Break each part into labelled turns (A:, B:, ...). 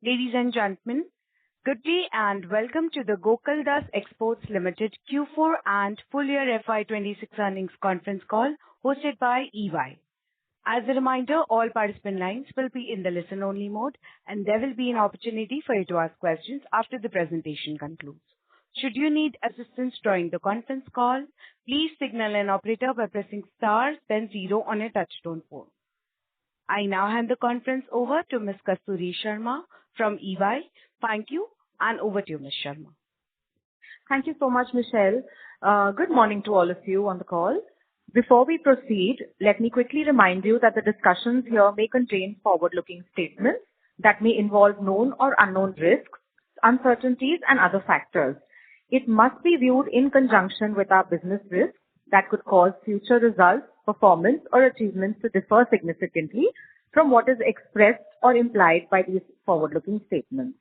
A: Ladies and gentlemen, good day and welcome to the Gokaldas Exports Limited Q4 and full year FY26 earnings conference call hosted by EY. As a reminder, all participant lines will be in the listen-only mode, and there will be an opportunity for you to ask questions after the presentation concludes. Should you need assistance during the conference call, please signal an operator by pressing star then 0 on a touchtone phone. I now hand the conference over to Ms. Kasturi Sharma from EY. Thank you, and over to you, Ms. Sharma.
B: Thank you so much, Michelle. Good morning to all of you on the call. Before we proceed, let me quickly remind you that the discussions here may contain forward-looking statements that may involve known or unknown risks, uncertainties, and other factors. It must be viewed in conjunction with our business risks that could cause future results, performance, or achievements to differ significantly from what is expressed or implied by these forward-looking statements.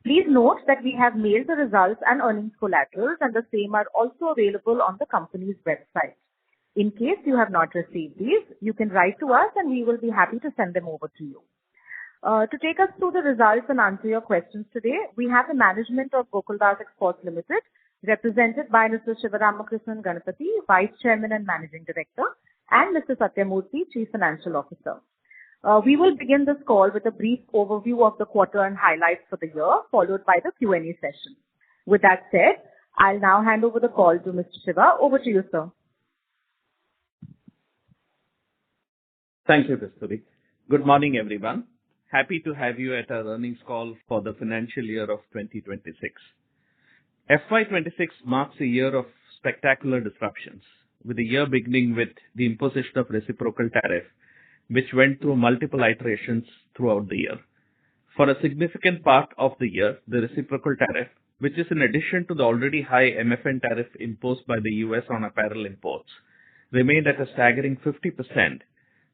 B: Please note that we have mailed the results and earnings collaterals, and the same are also available on the company's website. In case you have not received these, you can write to us and we will be happy to send them over to you. To take us through the results and answer your questions today, we have the management of Gokaldas Exports Limited, represented by Mr. Sivaramakrishnan Ganapathy, Vice Chairman and Managing Director, and Mr. Satyamurthy, Chief Financial Officer. We will begin this call with a brief overview of the quarter and highlights for the year, followed by the Q&A session. With that said, I'll now hand over the call to Mr. Shiva. Over to you, sir.
C: Thank you, Kasturi. Good morning, everyone. Happy to have you at our earnings call for the financial year of 2026. FY26 marks a year of spectacular disruptions, with the year beginning with the imposition of reciprocal tariff, which went through multiple iterations throughout the year. For a significant part of the year, the reciprocal tariff, which is in addition to the already high MFN tariff imposed by the US on apparel imports, remained at a staggering 50%.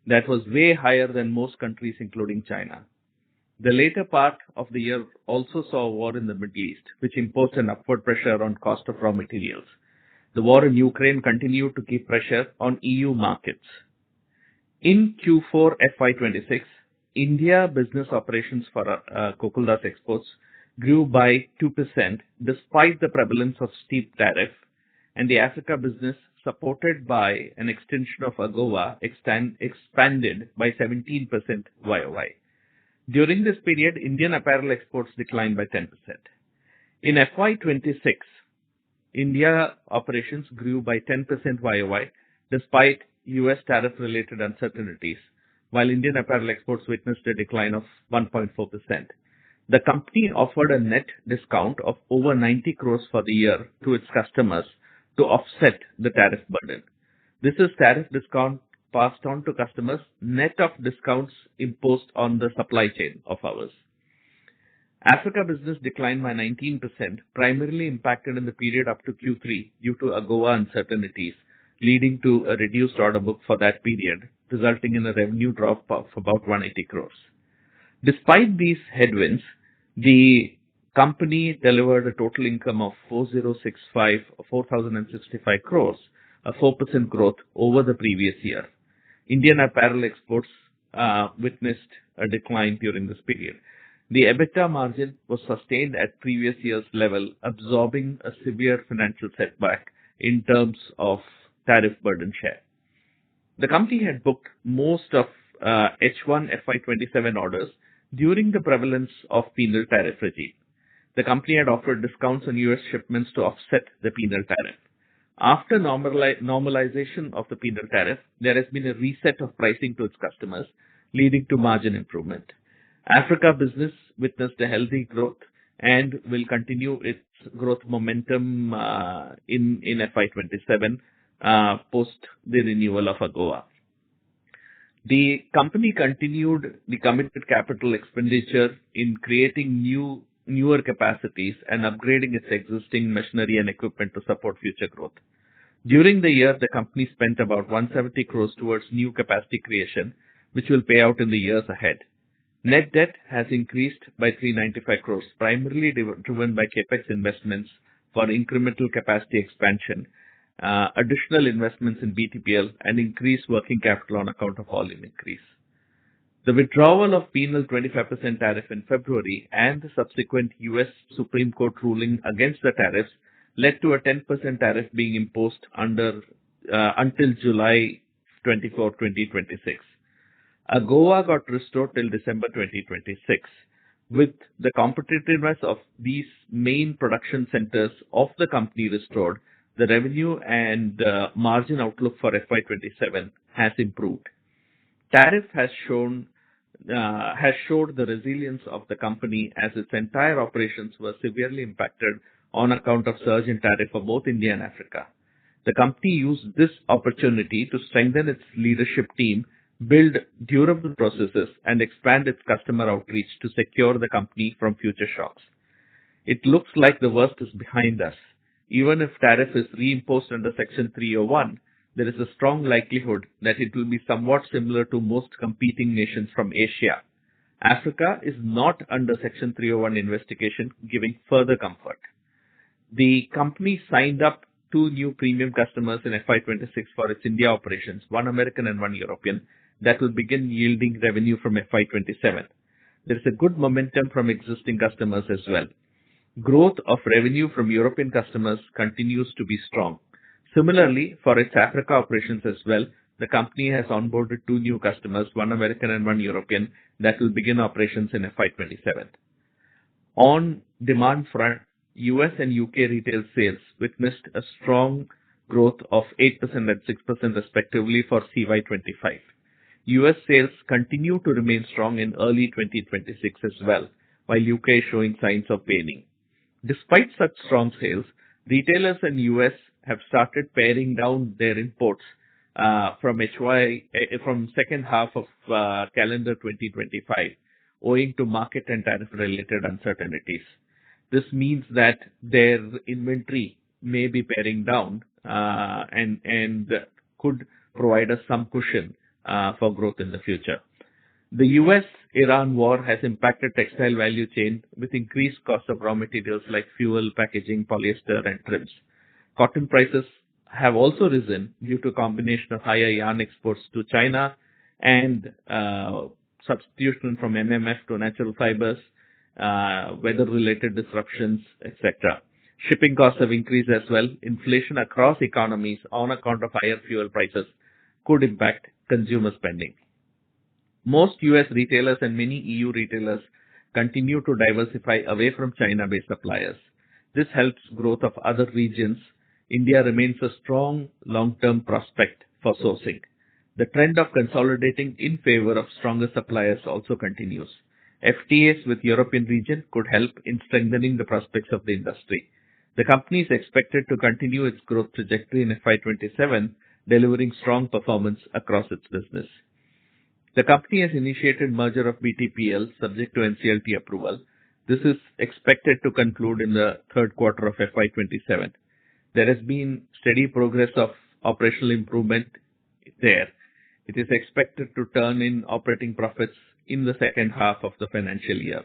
C: That was way higher than most countries, including China. The later part of the year also saw a war in the Middle East, which imposed an upward pressure on cost of raw materials. The war in Ukraine continued to keep pressure on EU markets. In Q4 FY26, India business operations for Gokaldas Exports grew by 2% despite the prevalence of steep tariff, and the Africa business, supported by an extension of AGOA, expanded by 17% YOY. During this period, Indian apparel exports declined by 10%. In FY26, India operations grew by 10% YOY despite US tariff-related uncertainties, while Indian apparel exports witnessed a decline of 1.4%. The company offered a net discount of over 90 crores for the year to its customers to offset the tariff burden. This is tariff discount passed on to customers, net of discounts imposed on the supply chain of ours. Africa business declined by 19%, primarily impacted in the period up to Q3 due to AGOA uncertainties, leading to a reduced order book for that period, resulting in a revenue drop of about 180 crores. Despite these headwinds, the company delivered a total income of 4,065 crores, a 4% growth over the previous year. Indian apparel exports witnessed a decline during this period. The EBITDA margin was sustained at previous year's level, absorbing a severe financial setback in terms of tariff burden share. The company had booked most of H1 FY27 orders during the prevalence of penal tariff regime. The company had offered discounts on US shipments to offset the penal tariff. After normalization of the penal tariff, there has been a reset of pricing to its customers, leading to margin improvement. Africa business witnessed a healthy growth and will continue its growth momentum in FY27 post the renewal of AGOA. The company continued the committed capital expenditure in creating newer capacities and upgrading its existing machinery and equipment to support future growth. During the year, the company spent about 170 crores towards new capacity creation, which will pay out in the years ahead. Net debt has increased by 395 crores, primarily driven by capex investments for incremental capacity expansion, additional investments in BTPL, and increased working capital on account of volume increase. The withdrawal of penal 25% tariff in February and the subsequent US Supreme Court ruling against the tariffs led to a 10% tariff being imposed until July 24, 2026. AGOA got restored till December 2026. With the competitiveness of these main production centers of the company restored, the revenue and margin outlook for FY27 has improved. Tariff has showed the resilience of the company as its entire operations were severely impacted on account of surge in tariff for both India and Africa. The company used this opportunity to strengthen its leadership team, build durable processes, and expand its customer outreach to secure the company from future shocks. It looks like the worst is behind us. Even if tariff is reimposed under Section 301, there is a strong likelihood that it will be somewhat similar to most competing nations from Asia. Africa is not under Section 301 investigation, giving further comfort. The company signed up 2 new premium customers in FY26 for its India operations, 1 American and 1 European, that will begin yielding revenue from FY27. There is a good momentum from existing customers as well. Growth of revenue from European customers continues to be strong. Similarly, for its Africa operations as well, the company has onboarded 2 new customers, 1 American and 1 European, that will begin operations in FY27. On demand front, US and UK retail sales witnessed a strong growth of 8% and 6% respectively for CY25. US sales continue to remain strong in early 2026 as well, while UK is showing signs of waning. Despite such strong sales, retailers in US have started paring down their imports from second half of calendar 2025, owing to market and tariff-related uncertainties. This means that their inventory may be paring down and could provide us some cushion for growth in the future. The US-Iran war has impacted textile value chain with increased cost of raw materials like fuel, packaging, polyester, and trims. Cotton prices have also risen due to a combination of higher yarn exports to China and substitution from MMF to natural fibers, weather-related disruptions, etc. Shipping costs have increased as well. Inflation across economies on account of higher fuel prices could impact consumer spending. Most US retailers and many EU retailers continue to diversify away from China-based suppliers. This helps growth of other regions. India remains a strong long-term prospect for sourcing. The trend of consolidating in favor of stronger suppliers also continues. FTAs with European region could help in strengthening the prospects of the industry. The company is expected to continue its growth trajectory in FY27, delivering strong performance across its business. The company has initiated merger of BTPL subject to NCLT approval. This is expected to conclude in the third quarter of FY27. There has been steady progress of operational improvement there. It is expected to turn in operating profits in the second half of the financial year.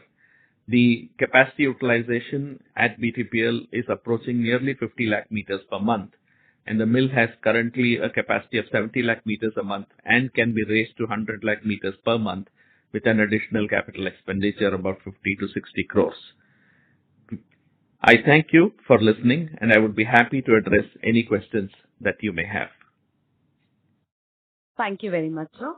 C: The capacity utilization at BTPL is approaching nearly 50 lakh meters per month, and the mill has currently a capacity of 70 lakh meters a month and can be raised to 100 lakh meters per month with an additional capital expenditure about 50 to 60 crores. I thank you for listening, and I would be happy to address any questions that you may have.
A: Thank you very much, sir.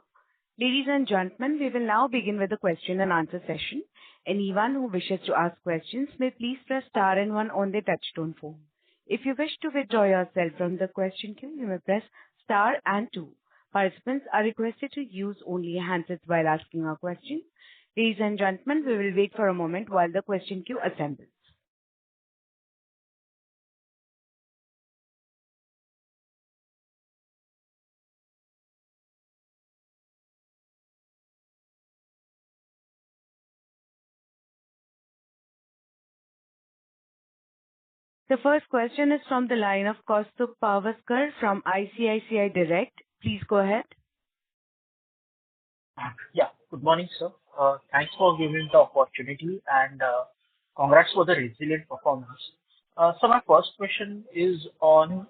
A: Ladies and gentlemen, we will now begin with the question and answer session. Anyone who wishes to ask questions may please press star and 1 on their touchtone phone. If you wish to withdraw yourself from the question queue, you may press star and 2. Participants are requested to use only handsets while asking a question. Ladies and gentlemen, we will wait for a moment while the question queue assembles. The first question is from the line of Kaustubh Pawaskar from ICICI Direct. Please go ahead.
D: Yeah, good morning, sir. Thanks for giving the opportunity and congrats for the resilient performance. So my first question is on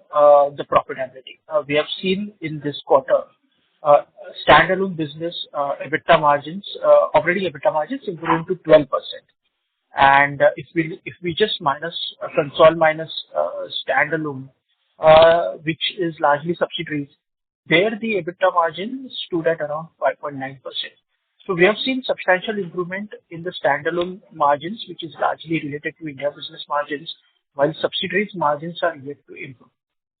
D: the profitability. We have seen in this quarter standalone business EBITDA margins, operating EBITDA margins improving to 12%. And if we just minus console minus standalone, which is largely subsidiaries, there the EBITDA margin stood at around 5.9%. So we have seen substantial improvement in the standalone margins, which is largely related to India business margins, while subsidiaries margins are yet to improve.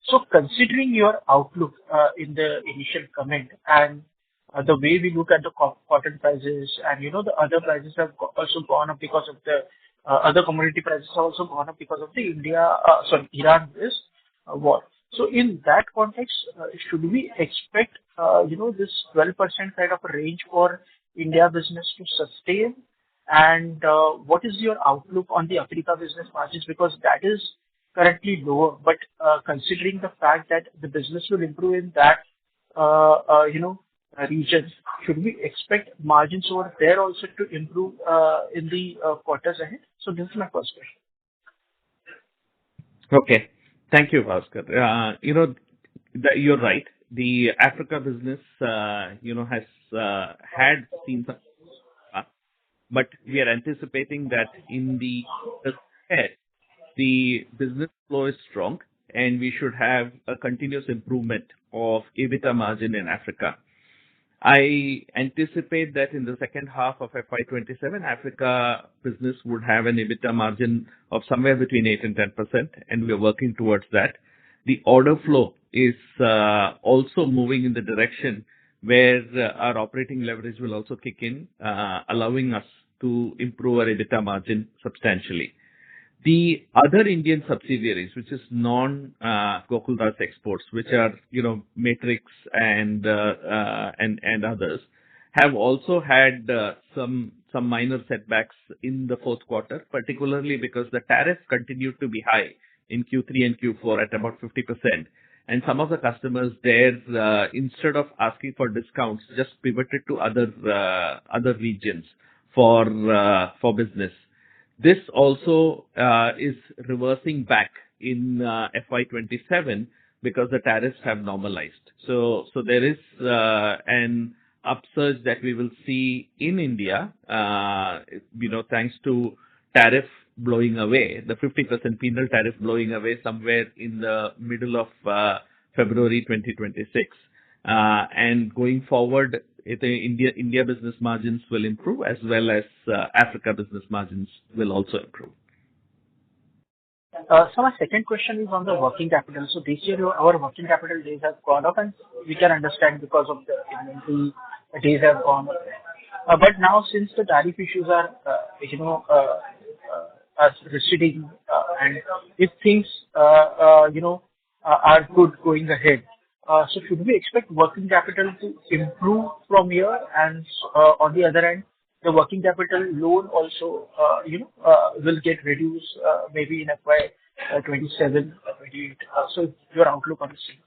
D: So considering your outlook in the initial comment and the way we look at the cotton prices and the other prices have also gone up because of the other commodity prices have also gone up because of the Iran war. So in that context, should we expect this 12% kind of a range for India business to sustain? And what is your outlook on the Africa business margins? Because that is currently lower, but considering the fact that the business will improve in that region, should we expect margins over there also to improve in the quarters ahead? So this is my first question.
C: Okay. Thank you, Bhaskar. You're right. The Africa business, has had seen some, but we are anticipating that in the ahead, the business flow is strong, and we should have a continuous improvement of EBITDA margin in Africa. I anticipate that in the second half of FY27, Africa business would have an EBITDA margin of somewhere between 8 and 10%, and we are working towards that. The order flow is also moving in the direction where our operating leverage will also kick in, allowing us to improve our EBITDA margin substantially. The other Indian subsidiaries, which is non-Gokaldas exports, which are, Matrix and others, have also had some minor setbacks in the fourth quarter, particularly because the tariff continued to be high in Q3 and Q4 at about 50%. And some of the customers there, instead of asking for discounts, just pivoted to other regions for business. This also is reversing back in FY27 because the tariffs have normalized. So there is an upsurge that we will see in India, thanks to tariff blowing away, the 50% penal tariff blowing away somewhere in the middle of February 2026. And going forward, India business margins will improve as well as Africa business margins will also improve.
D: So my second question is on the working capital. So this year our working capital days have gone up, and we can understand because of the inventory days have gone up. But now since the tariff issues are receding, and if things are good going ahead, so should we expect working capital to improve from here? And on the other hand, the working capital loan also will get reduced maybe in FY27 or 28. So your outlook on the same.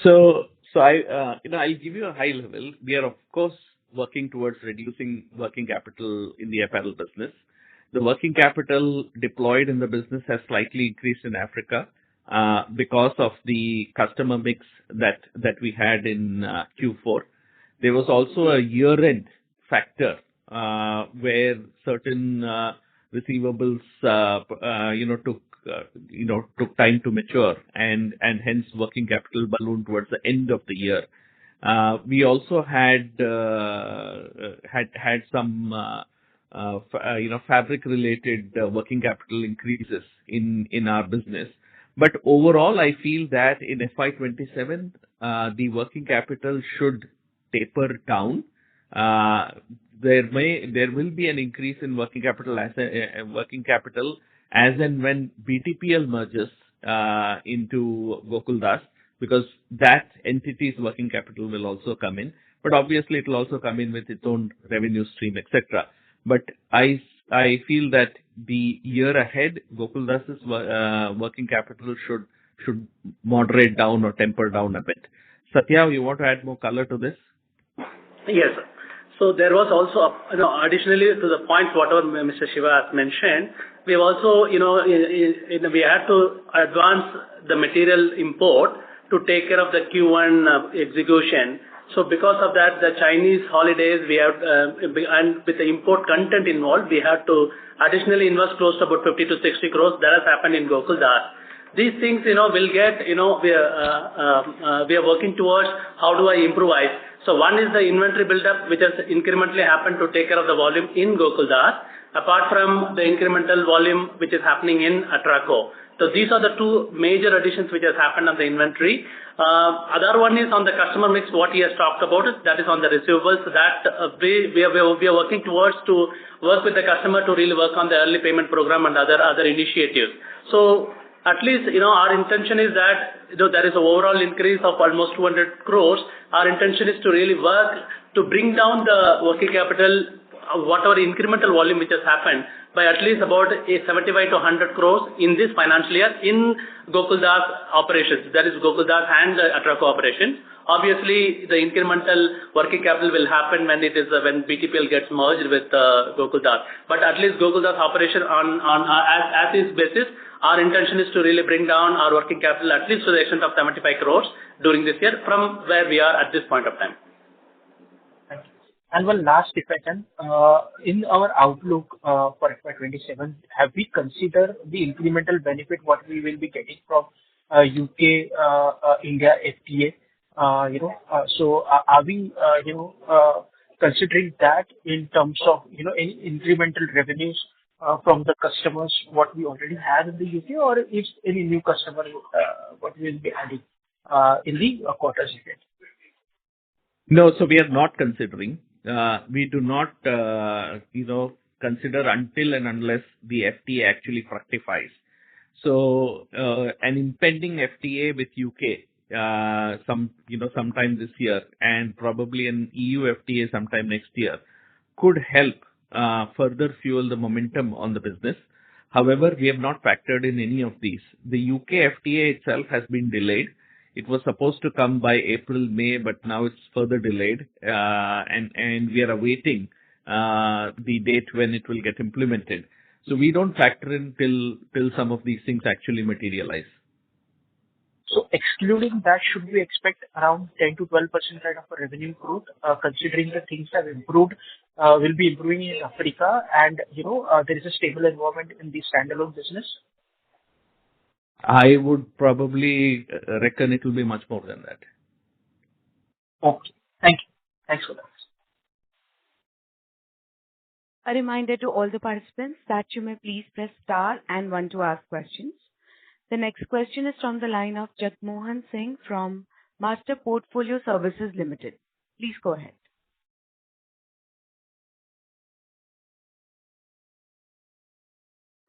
C: So I'll give you a high level. We are of course working towards reducing working capital in the apparel business. The working capital deployed in the business has slightly increased in Africa because of the customer mix that we had in Q4. There was also a year-end factor where certain receivables took time to mature, and hence working capital ballooned towards the end of the year. We also had some fabric related working capital increases in our business. But overall, I feel that in FY27, the working capital should taper down. There will be an increase in working capital as and when BTPL merges into Gokaldas, because that entity's working capital will also come in. But obviously, it will also come in with its own revenue stream, etc. But I feel that the year ahead, Gokaldas's working capital should moderate down or temper down a bit. Satya, you want to add more color to this?
E: Yes. So there was also, additionally to the points whatever Mr. Shiva has mentioned, we have also, we had to advance the material import to take care of the Q1 execution. So because of that, the Chinese holidays, we have, and with the import content involved, we have to additionally invest close to about 50 to 60 crores. That has happened in Gokaldas. These things, will get, we are working towards how do I improvise. So one is the inventory buildup, which has incrementally happened to take care of the volume in Gokaldas, apart from the incremental volume which is happening in Atraco. So these are the two major additions which has happened on the inventory. Other one is on the customer mix, what he has talked about it, that is on the receivables. That we are working towards to work with the customer to really work on the early payment program and other initiatives. So at least, our intention is that, there is an overall increase of almost 200 crores. Our intention is to really work to bring down the working capital, whatever incremental volume which has happened, by at least about 75 to 100 crores in this financial year in Gokaldas operations. That is Gokaldas and Atraco operations. Obviously, the incremental working capital will happen when BTPL gets merged with Gokaldas. But at least Gokaldas operation as is basis, our intention is to really bring down our working capital at least to the extent of 75 crores during this year from where we are at this point of time.
D: Thank you. And one last, if I can, in our outlook for FY27, have we considered the incremental benefit what we will be getting from UK India FTA? So are we considering that in terms of any incremental revenues from the customers what we already have in the UK, or if any new customer what we will be adding in the quarters ahead?
C: No, so we are not considering. We do not, consider until and unless the FTA actually fructifies. So, an impending FTA with UK, sometime this year, and probably an EU FTA sometime next year, could help further fuel the momentum on the business. However, we have not factored in any of these. The UK FTA itself has been delayed. It was supposed to come by April, May, but now it's further delayed, and we are awaiting the date when it will get implemented. So we don't factor in till some of these things actually materialize.
D: So excluding that, should we expect around 10 to 12% kind of a revenue growth, considering the things have improved, will be improving in Africa, and there is a stable environment in the standalone business?
C: I would probably reckon it will be much more than that.
D: Okay. Thank you. Thanks for that.
A: A reminder to all the participants that you may please press star and one to ask questions. The next question is from the line of Jagmohan Singh from Master Portfolio Services Limited. Please go ahead.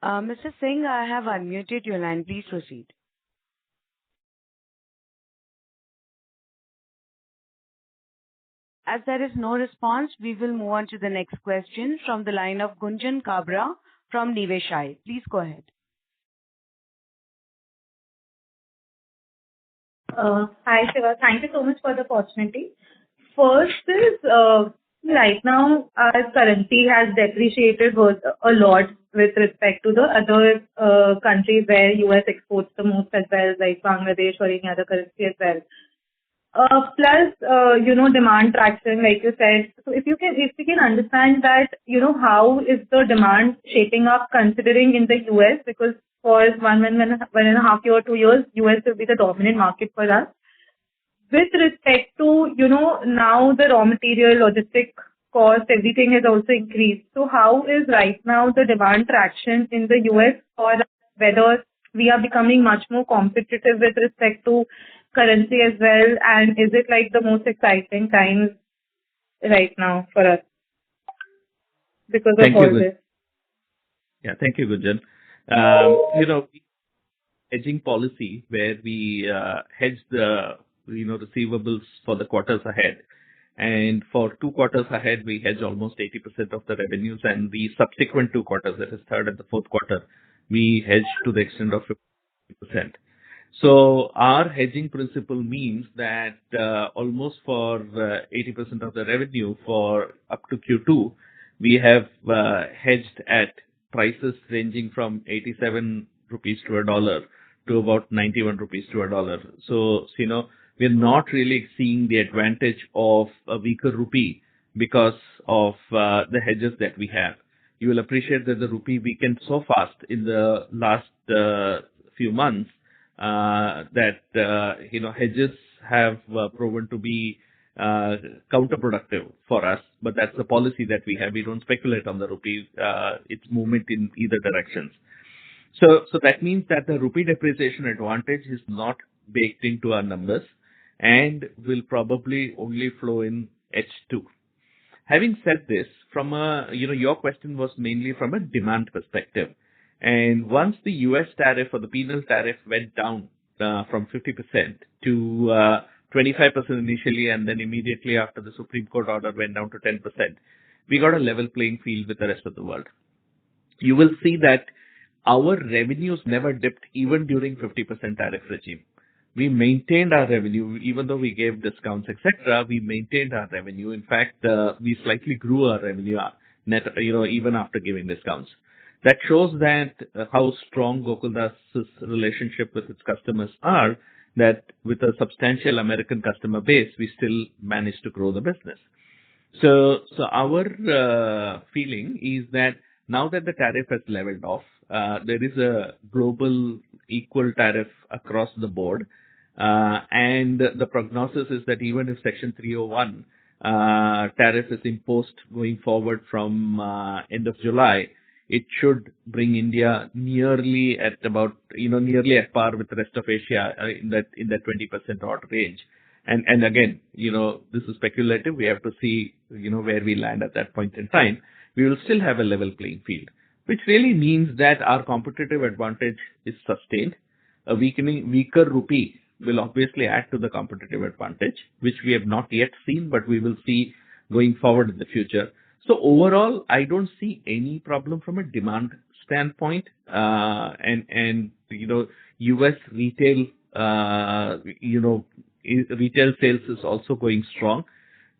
A: Mr. Singh, I have unmuted your line. Please proceed. As there is no response, we will move on to the next question from the line of Gunjan Kabra from Niveshaay. Please go ahead.
B: Hi, Shiva. Thank you so much for the opportunity. First is, right now, our currency has depreciated a lot with respect to the other countries where US exports the most as well, like Bangladesh or any other currency as well. Plus, demand traction, like you said. So if we can understand that, how is the demand shaping up considering in the US, because for one and a half year or 2 years, US will be the dominant market for us. With respect to, now the raw material, logistic cost, everything has also increased. So how is right now the demand traction in the US, or whether we are becoming much more competitive with respect to currency as well, and is it like the most exciting times right now for us because of all this?
C: Yeah, thank you, Gunjan. Hedging policy where we hedge the receivables for the quarters ahead, and for 2 quarters ahead we hedge almost 80% of the revenues, and the subsequent 2 quarters, that is third and the fourth quarter, we hedge to the extent of 50%. So our hedging principle means that almost for 80% of the revenue for up to Q2, we have hedged at prices ranging from 87 rupees to $1 to about 91 rupees to a dollar. So, we're not really seeing the advantage of a weaker rupee because of the hedges that we have. You will appreciate that the rupee weakened so fast in the last few months that hedges have proven to be counterproductive for us, but that's the policy that we have. We don't speculate on the rupee, its movement in either directions. So that means that the rupee depreciation advantage is not baked into our numbers and will probably only flow in H2. Having said this, from your question was mainly from a demand perspective. And once the US tariff or the penal tariff went down from 50% to 25% initially, and then immediately after the Supreme Court order went down to 10%, we got a level playing field with the rest of the world. You will see that our revenues never dipped even during 50% tariff regime. We maintained our revenue, even though we gave discounts, etc. We maintained our revenue. In fact, we slightly grew our revenue net, even after giving discounts. That shows that how strong Gokaldas' relationship with its customers are, that with a substantial American customer base, we still managed to grow the business. So our feeling is that now that the tariff has leveled off, there is a global equal tariff across the board. And the prognosis is that even if Section 301 tariff is imposed going forward from end of July, it should bring India nearly at par with the rest of Asia in that 20% odd range. And again, this is speculative. We have to see, where we land at that point in time. We will still have a level playing field, which really means that our competitive advantage is sustained. A weaker rupee will obviously add to the competitive advantage, which we have not yet seen, but we will see going forward in the future. So overall, I don't see any problem from a demand standpoint. US retail, retail sales is also going strong.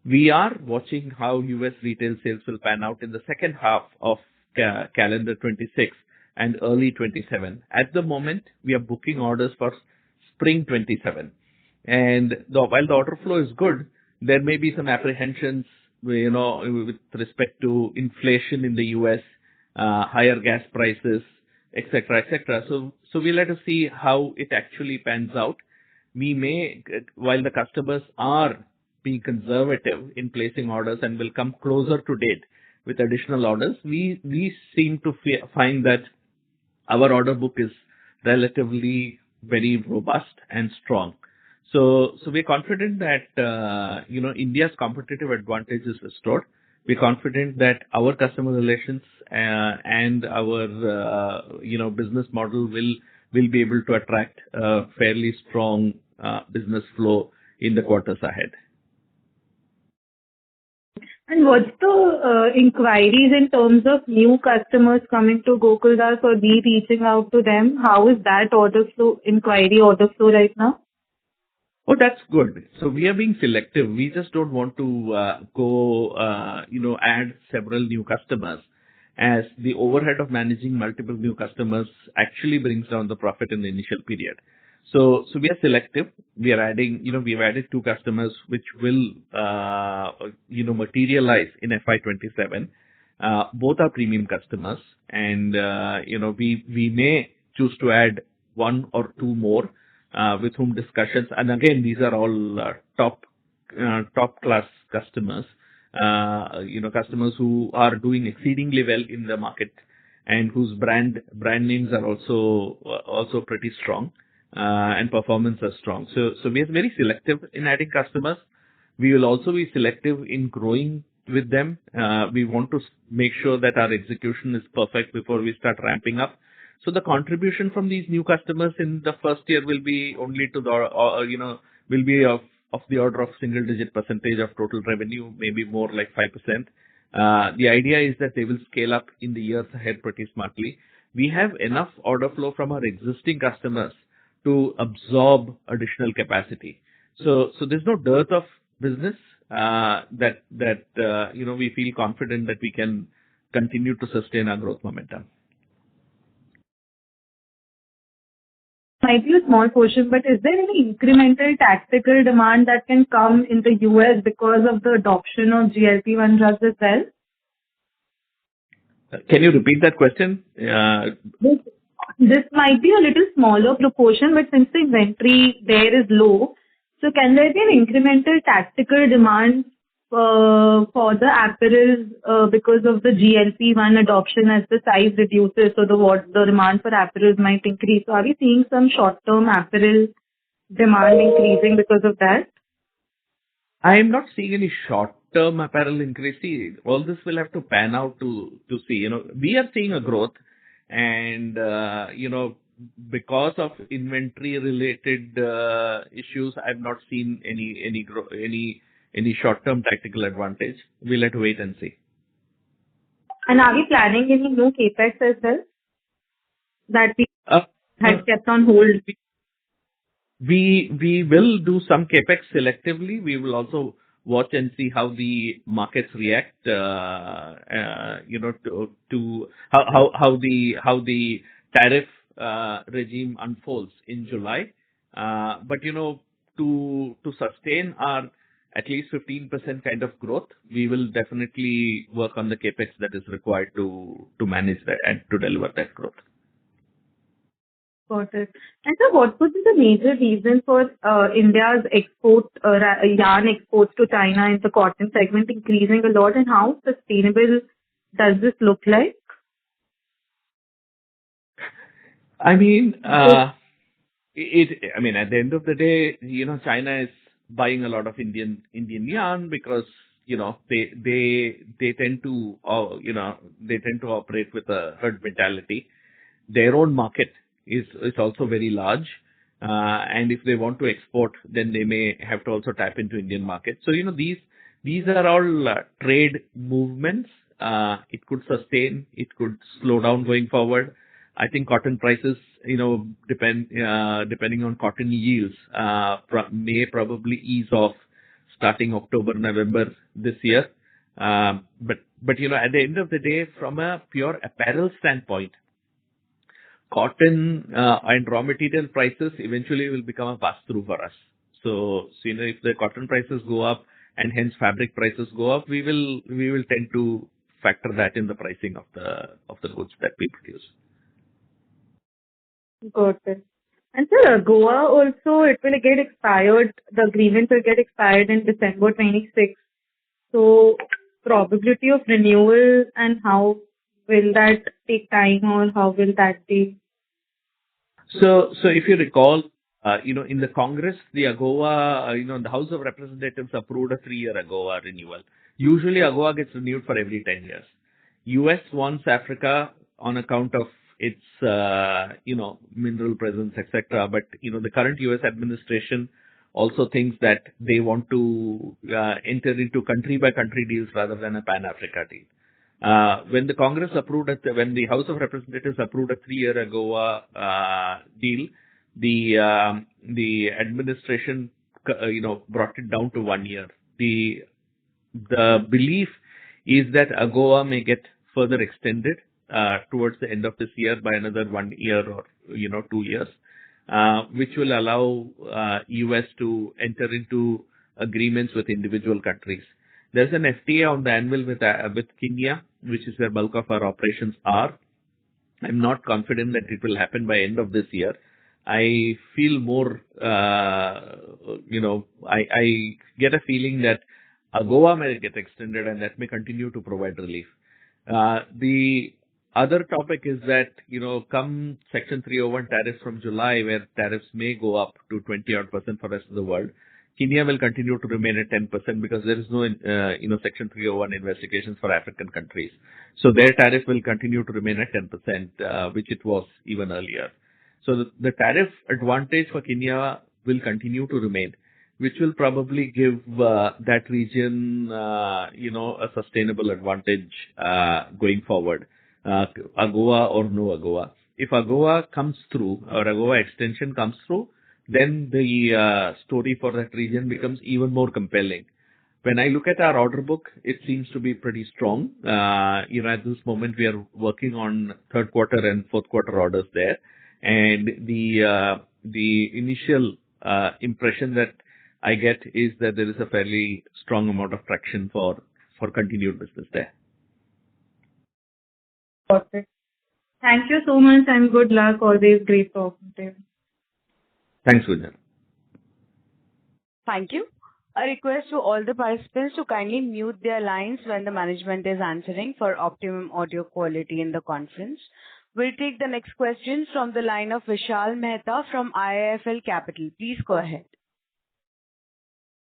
C: We are watching how US retail sales will pan out in the second half of calendar 26 and early 27. At the moment, we are booking orders for spring 27. And while the order flow is good, there may be some apprehensions, with respect to inflation in the US, higher gas prices, etc., etc. So we'll have to see how it actually pans out. We may, while the customers are being conservative in placing orders and will come closer to date with additional orders, we seem to find that our order book is relatively very robust and strong. So we're confident that, India's competitive advantage is restored. We're confident that our customer relations and our, business model will be able to attract a fairly strong business flow in the quarters ahead.
B: And what's the inquiries in terms of new customers coming to Gokaldas or we reaching out to them? How is that order flow right now?
C: Oh, that's good. So we are being selective. We just don't want to go, add several new customers, as the overhead of managing multiple new customers actually brings down the profit in the initial period. So we are selective. We are adding, we've added 2 customers which will, materialize in FY27. Both are premium customers, and, we may choose to add 1 or 2 more, with whom discussions, and again, these are all top class customers, customers who are doing exceedingly well in the market and whose brand names are also pretty strong. And performance are strong. So we are very selective in adding customers. We will also be selective in growing with them. We want to make sure that our execution is perfect before we start ramping up. So the contribution from these new customers in the first year will be only to the, will be of the order of single-digit percentage of total revenue, maybe more like 5%. The idea is that they will scale up in the years ahead pretty smartly. We have enough order flow from our existing customers to absorb additional capacity. So there's no dearth of business that we feel confident that we can continue to sustain our growth momentum.
B: might be a small portion, but is there any incremental tactical demand that can come in the US because of the adoption of GLP-1 drugs as well?
C: Can you repeat that question?
B: This might be a little smaller proportion, but since the inventory there is low, so can there be an incremental tactical demand for the apparels because of the GLP-1 adoption as the size reduces, so the demand for apparels might increase? So are we seeing some short-term apparel demand increasing because of that?
C: I am not seeing any short-term apparel increase. See, all this will have to pan out to see. We are seeing a growth, and because of inventory-related issues, I've not seen any short-term tactical advantage. We'll have to wait and see.
B: And are we planning any new capex as well that we had kept on hold?
C: We will do some capex selectively. We will also watch and see how the markets react. To how the tariff regime unfolds in July. But to sustain our at least 15% kind of growth, we will definitely work on the capex that is required to manage that and to deliver that growth.
B: Got it. And so what would be the major reason for India's yarn exports to China in the cotton segment increasing a lot, and how sustainable does this look like?
C: I mean, at the end of the day, China is buying a lot of Indian yarn because they tend to operate with a herd mentality. Their own market is also very large, and if they want to export, then they may have to also tap into Indian market. So these are all trade movements. It could sustain, it could slow down going forward. I think cotton prices, depending on cotton yields, may probably ease off starting October, November this year. But at the end of the day, from a pure apparel standpoint, cotton and raw material prices eventually will become a pass-through for us. So if the cotton prices go up and hence fabric prices go up, we will tend to factor that in the pricing of the goods that we produce.
B: Got it. And sir, Goa also, it will get expired, the agreement will get expired in December 26. So probability of renewal, and how will that take time, or how will that be?
C: So if you recall, in the Congress, the AGOA, the House of Representatives approved a 3-year AGOA renewal. Usually AGOA gets renewed for every 10 years. US wants Africa on account of its, mineral presence, etc. But, the current US administration also thinks that they want to enter into country-by-country deals rather than a Pan-Africa deal. When the House of Representatives approved a 3-year AGOA deal, the administration, brought it down to 1 year. The belief is that AGOA may get further extended towards the end of this year by another 1 year or 2 years, which will allow US to enter into agreements with individual countries. There's an FTA on the anvil with Kenya, which is where bulk of our operations are. I'm not confident that it will happen by end of this year. I feel more, I get a feeling that AGOA may get extended and that may continue to provide relief. The other topic is that, come Section 301 tariffs from July, where tariffs may go up to 20% for the rest of the world, Kenya will continue to remain at 10% because there is no, Section 301 investigations for African countries. So their tariff will continue to remain at 10%, which it was even earlier. So the tariff advantage for Kenya will continue to remain, which will probably give that region, a sustainable advantage going forward, AGOA or no AGOA. If AGOA comes through, or AGOA extension comes through, then the story for that region becomes even more compelling. When I look at our order book, it seems to be pretty strong. At this moment, we are working on third quarter and fourth quarter orders there. And the the initial impression that I get is that there is a fairly strong amount of traction for continued business there.
F: Perfect. Thank you so much and good luck. Always great talking to you.
C: Thanks, Gunjan.
A: Thank you. A request to all the participants to kindly mute their lines when the management is answering for optimum audio quality in the conference. We'll take the next question from the line of Vishal Mehta from IIFL Capital. Please go ahead.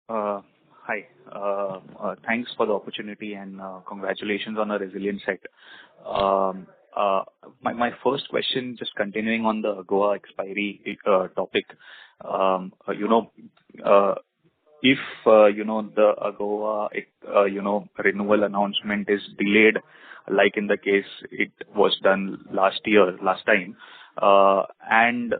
G: Hi. Thanks for the opportunity and congratulations on a resilient set. My first question, just continuing on the Goa expiry topic. If the AGOA renewal announcement is delayed, like in the case it was done last time, and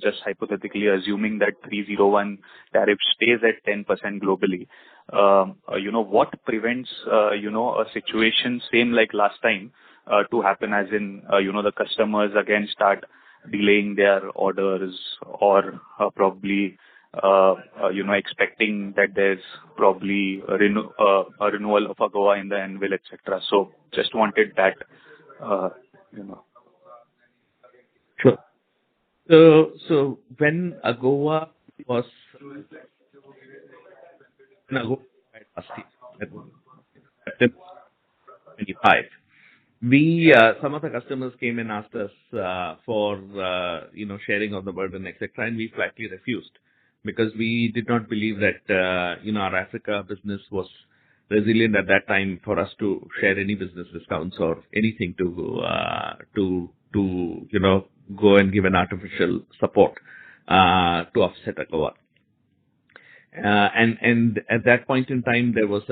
G: just hypothetically assuming that 301 tariff stays at 10% globally, what prevents a situation same like last time to happen, as in the customers again start delaying their orders or probably expecting that there's probably a renewal of AGOA in the anvil, etc. So just wanted that,
C: Sure. So when AGOA was last year, 25, some of the customers came and asked us for sharing of the burden, etc., and we flatly refused because we did not believe that our Africa business was resilient at that time for us to share any business discounts or anything to go and give an artificial support to offset AGOA. And at that point in time, there was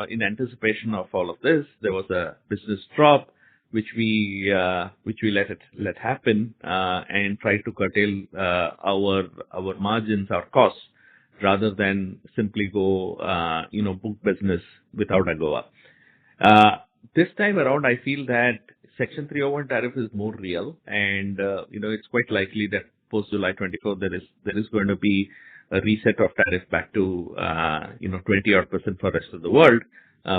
C: in anticipation of all of this, there was a business drop, which we let happen, and try to curtail our margins, our costs, rather than simply go, book business without AGOA. This time around, I feel that Section 301 tariff is more real, and it's quite likely that post July 24 there is going to be a reset of tariff back to 20% for rest of the world,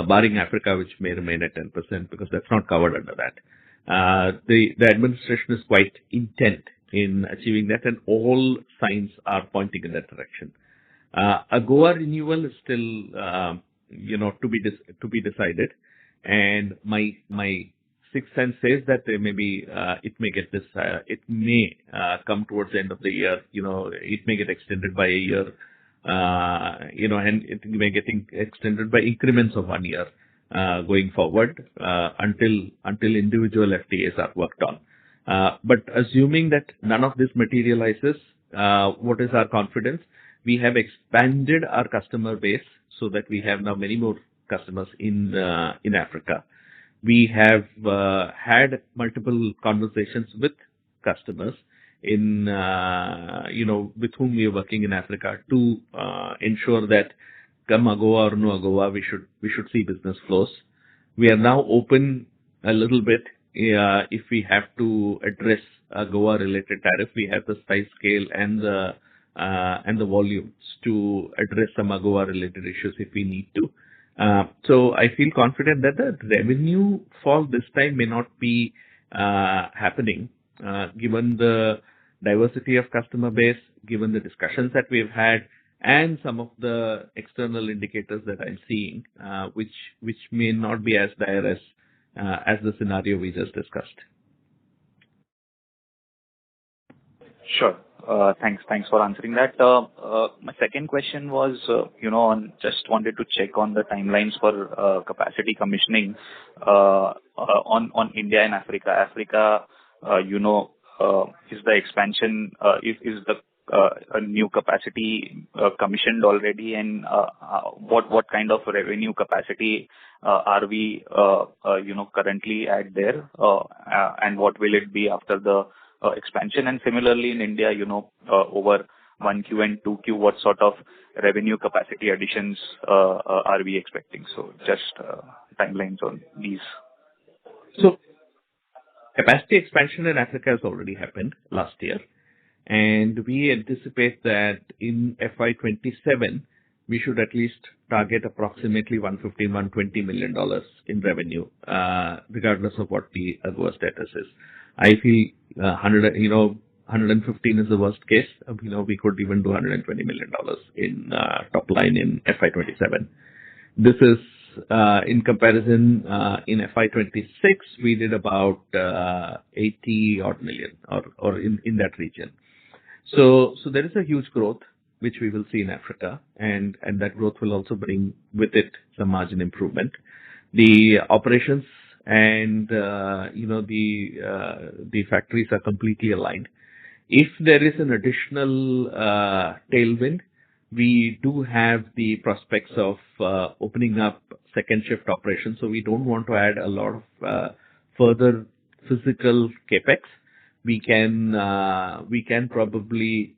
C: barring Africa, which may remain at 10% because that's not covered under that. The administration is quite intent in achieving that, and all signs are pointing in that direction. AGOA renewal is still to be decided, and my sixth sense says that there may be it may come towards the end of the year. It may get extended by a year, and it may get extended by increments of 1 year going forward until individual FTAs are worked on. But assuming that none of this materializes, what is our confidence? We have expanded our customer base so that we have now many more customers in Africa. We have had multiple conversations with customers with whom we are working in Africa to ensure that come AGOA or no AGOA, we should see business flows. We are now open a little bit. If we have to address AGOA related tariff, we have the size, scale, and the volumes to address some AGOA related issues if we need to. So I feel confident that the revenue fall this time may not be happening, given the diversity of customer base, given the discussions that we've had, and some of the external indicators that I'm seeing, which may not be as dire as the scenario we just discussed.
G: Sure. Thanks for answering that. My second question was, just wanted to check on the timelines for capacity commissioning on India and Africa. Africa, is the expansion, is the a new capacity commissioned already, and what kind of revenue capacity are we currently at there, and what will it be after the expansion? And similarly in India, over 1Q and 2Q, what sort of revenue capacity additions are we expecting? So just timelines on these.
C: So capacity expansion in Africa has already happened last year, And we anticipate that in FY27, we should at least target approximately $115-120 million in revenue, regardless of what the adverse status is. I feel 115 is the worst case. We could even do $120 million in top line in FY27. This is in comparison, in FY26, we did about 80 odd million or in that region. So there is a huge growth which we will see in Africa, and that growth will also bring with it some margin improvement. The operations and the factories are completely aligned. If there is an additional tailwind, we do have the prospects of opening up second shift operations. So we don't want to add a lot of further physical capex. We can probably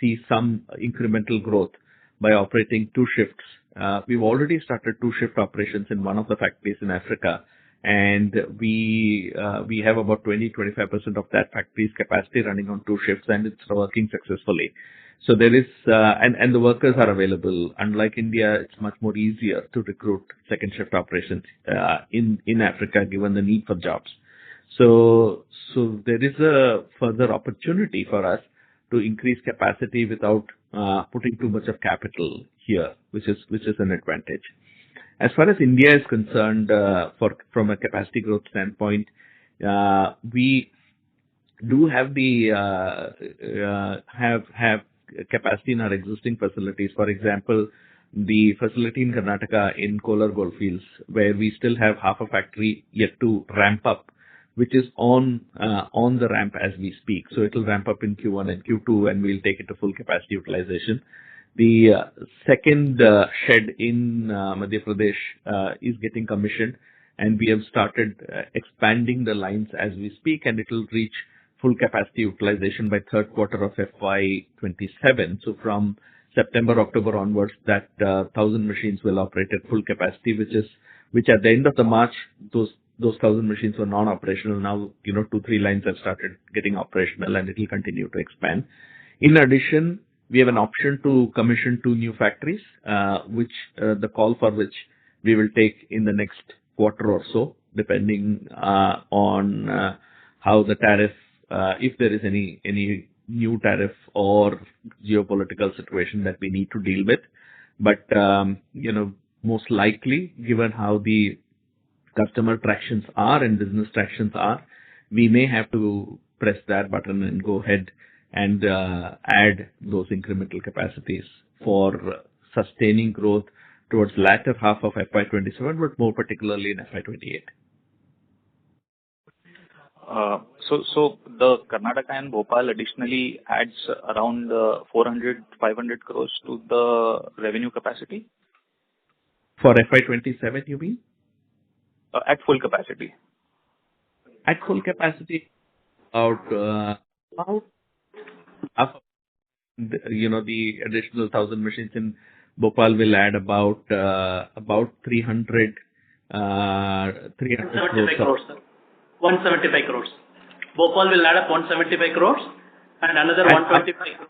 C: see some incremental growth by operating two shifts. We've already started two shift operations in one of the factories in Africa, and we have about 20-25% of that factory's capacity running on two shifts, and it's working successfully. So there is, and the workers are available. Unlike India, it's much more easier to recruit second shift operations in Africa, given the need for jobs. So there is a further opportunity for us to increase capacity without putting too much of capital here, which is an advantage. As far as India is concerned, from a capacity growth standpoint, we do have have capacity in our existing facilities. For example, the facility in Karnataka in Kolar Goldfields, where we still have half a factory yet to ramp up, which is on the ramp as we speak. So it will ramp up in Q1 and Q2, and we'll take it to full capacity utilization. The second shed in Madhya Pradesh is getting commissioned, and we have started expanding the lines as we speak, and it will reach full capacity utilization by third quarter of FY27. So from September, October onwards, that 1,000 machines will operate at full capacity, which at the end of the March, those 1,000 machines were non-operational. Now, 2-3 lines have started getting operational, and it will continue to expand. In addition, we have an option to commission 2 new factories, which the call for which we will take in the next quarter or so, depending on how the tariff, if there is any new tariff or geopolitical situation that we need to deal with. But, most likely, given how the customer tractions are and business tractions are, we may have to press that button and go ahead and add those incremental capacities for sustaining growth towards latter half of FY27, but more particularly in FY28.
G: So the Karnataka and Bhopal additionally adds around 400-500 crores to the revenue capacity?
C: For FY27, you mean?
G: At full capacity.
C: At full capacity, about half of the additional 1,000 machines in Bhopal will add about 300
E: crores. 175 crores. Bhopal will add up 175 crores and another 125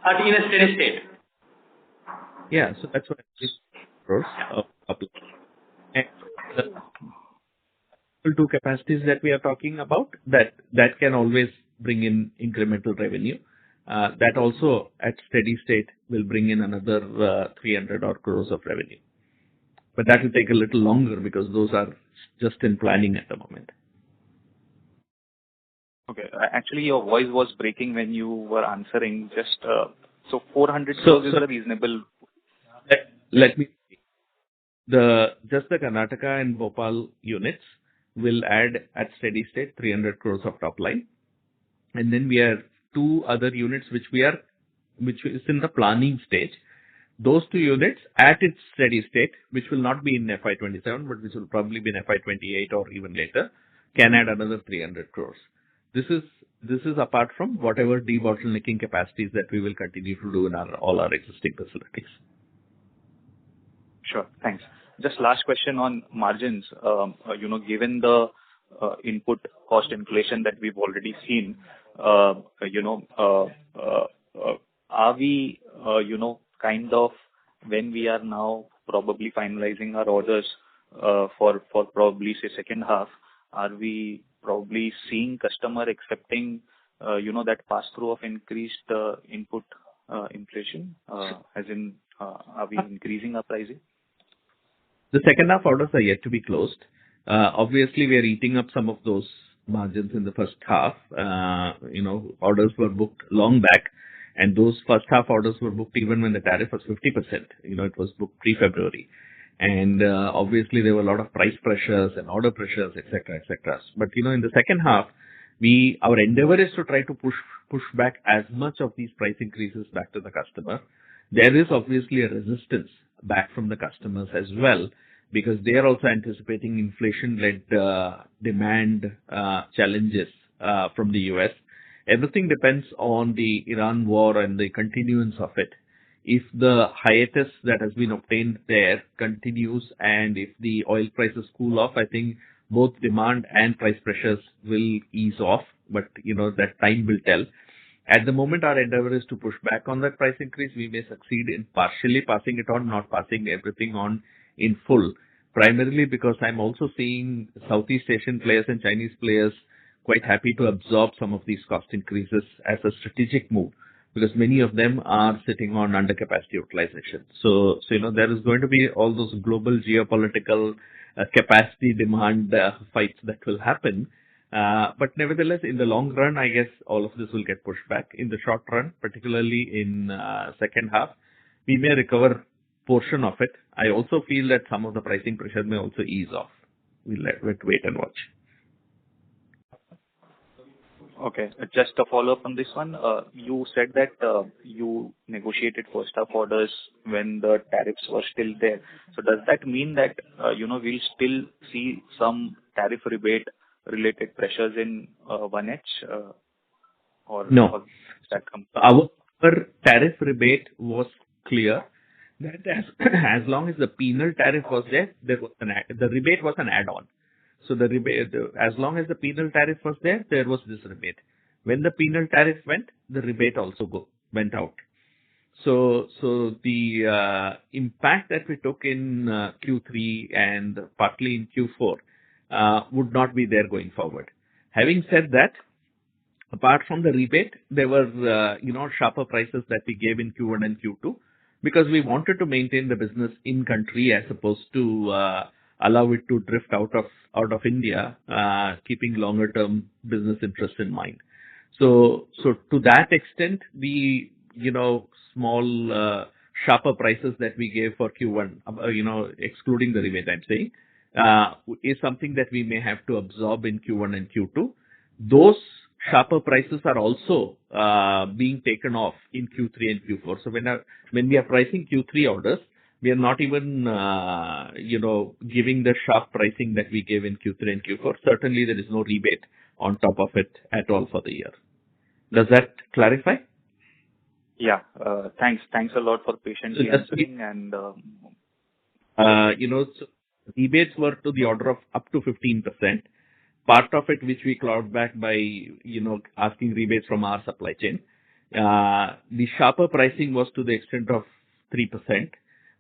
E: crores in a steady state.
C: Yeah, so that's what it is. Crores. And the 2 capacities that we are talking about, that can always bring in incremental revenue. That also at steady state will bring in another 300 odd crores of revenue. But that will take a little longer because those are just in planning at the moment.
G: Okay. Actually, your voice was breaking when you were answering. Just so 400 crores is a reasonable.
C: Let me. Just the Karnataka and Bhopal units will add at steady state 300 crores of top line, and then we have 2 other units which is in the planning stage. Those 2 units at its steady state, which will not be in FY27, but which will probably be in FY28 or even later, can add another 300 crores. This is apart from whatever debottlenecking capacities that we will continue to do in all our existing facilities.
G: Sure. Thanks. Just last question on margins. Given the input cost inflation that we've already seen, are we, kind of when we are now probably finalizing our orders for probably, say, second half, are we probably seeing customer accepting, that pass-through of increased input inflation? As in, are we increasing our pricing?
C: The second half orders are yet to be closed. Obviously, we are eating up some of those margins in the first half. Orders were booked long back, and those first half orders were booked even when the tariff was 50%. It was booked pre-February. And obviously, there were a lot of price pressures and order pressures, etc., etc. But, in the second half, our endeavor is to try to push back as much of these price increases back to the customer. There is obviously a resistance back from the customers as well, because they are also anticipating inflation-led demand challenges from the US. Everything depends on the Iran war and the continuance of it. If the hiatus that has been obtained there continues and if the oil prices cool off, I think both demand and price pressures will ease off, but that time will tell. At the moment, our endeavor is to push back on that price increase. We may succeed in partially passing it on, not passing everything on in full, primarily because I'm also seeing Southeast Asian players and Chinese players quite happy to absorb some of these cost increases as a strategic move, because many of them are sitting on under capacity utilization. So there is going to be all those global geopolitical capacity demand fights that will happen. But nevertheless, in the long run, I guess all of this will get pushed back. In the short run, particularly in second half, we may recover portion of it. I also feel that some of the pricing pressure may also ease off. We'll wait and watch.
G: Okay. Just a follow-up on this one. You said that you negotiated first half orders when the tariffs were still there. So does that mean that, we'll still see some tariff rebate related pressures in 1H? Or
C: no.
G: That comes?
C: Our tariff rebate was clear that as long as the penal tariff was there, the rebate was an add-on. So the rebate, as long as the penal tariff was there was this rebate. When the penal tariff went, the rebate also went out. So the impact that we took in Q3 and partly in Q4 would not be there going forward. Having said that, apart from the rebate, there were sharper prices that we gave in Q1 and Q2 because we wanted to maintain the business in country as opposed to allow it to drift out of India, keeping longer term business interests in mind. So to that extent, the small sharper prices that we gave for Q1, excluding the rebate, I'm saying, is something that we may have to absorb in Q1 and Q2. Those sharper prices are also being taken off in Q3 and Q4. So when we are pricing Q3 orders, we are not even, giving the sharp pricing that we gave in Q3 and Q4. Certainly, there is no rebate on top of it at all for the year. Does that clarify?
G: Yeah. Thanks a lot for patiently answering. And
C: so rebates were to the order of up to 15%. Part of it, which we clawed back by, asking rebates from our supply chain. The sharper pricing was to the extent of 3%,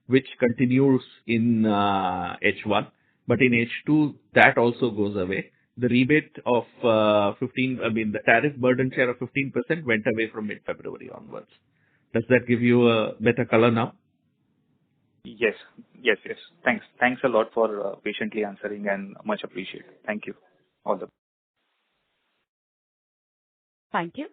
C: which continues in H1. But in H2, that also goes away. The rebate of the tariff burden share of 15% went away from mid-February onwards. Does that give you a better color now?
G: Yes. Thanks a lot for patiently answering and much appreciated. Thank you. All the
A: Thank you.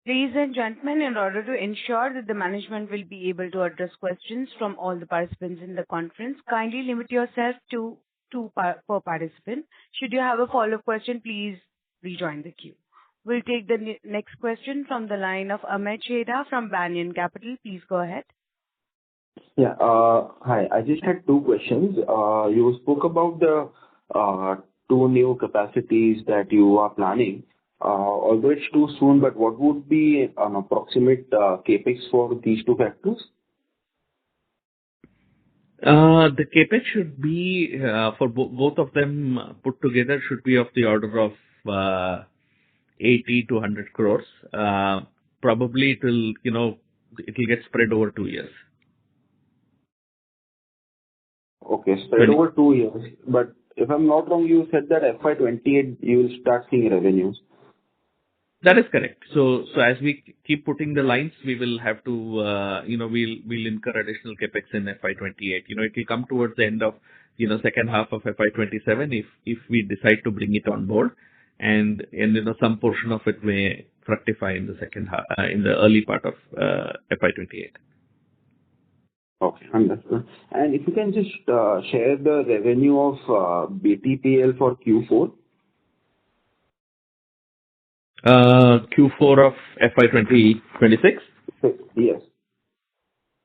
A: Ladies and gentlemen, in order to ensure that the management will be able to address questions from all the participants in the conference, kindly limit yourself to two per participant. Should you have a follow-up question, please rejoin the queue. We'll take the next question from the line of Amit Chheda from Banyan Capital. Please go ahead.
H: Yeah. Hi. I just had two questions. You spoke about the two new capacities that you are planning. Although it's too soon, but what would be an approximate capex for these two factors?
C: The capex should be for both of them put together should be of the order of 80 to 100 crores. Probably it'll get spread over 2 years.
H: Okay, spread over 2 years. But if I'm not wrong, you said that FY28 you will start seeing revenues.
C: That is correct. So as we keep putting the lines, we will have to, we'll incur additional capex in FY28. It will come towards the end of, second half of FY27 if we decide to bring it on board, and some portion of it may fructify in the second half, in the early part of FY28.
H: Okay, understood. And if you can just share the revenue of BTPL for Q4.
C: Q4 of FY26?
H: Yes.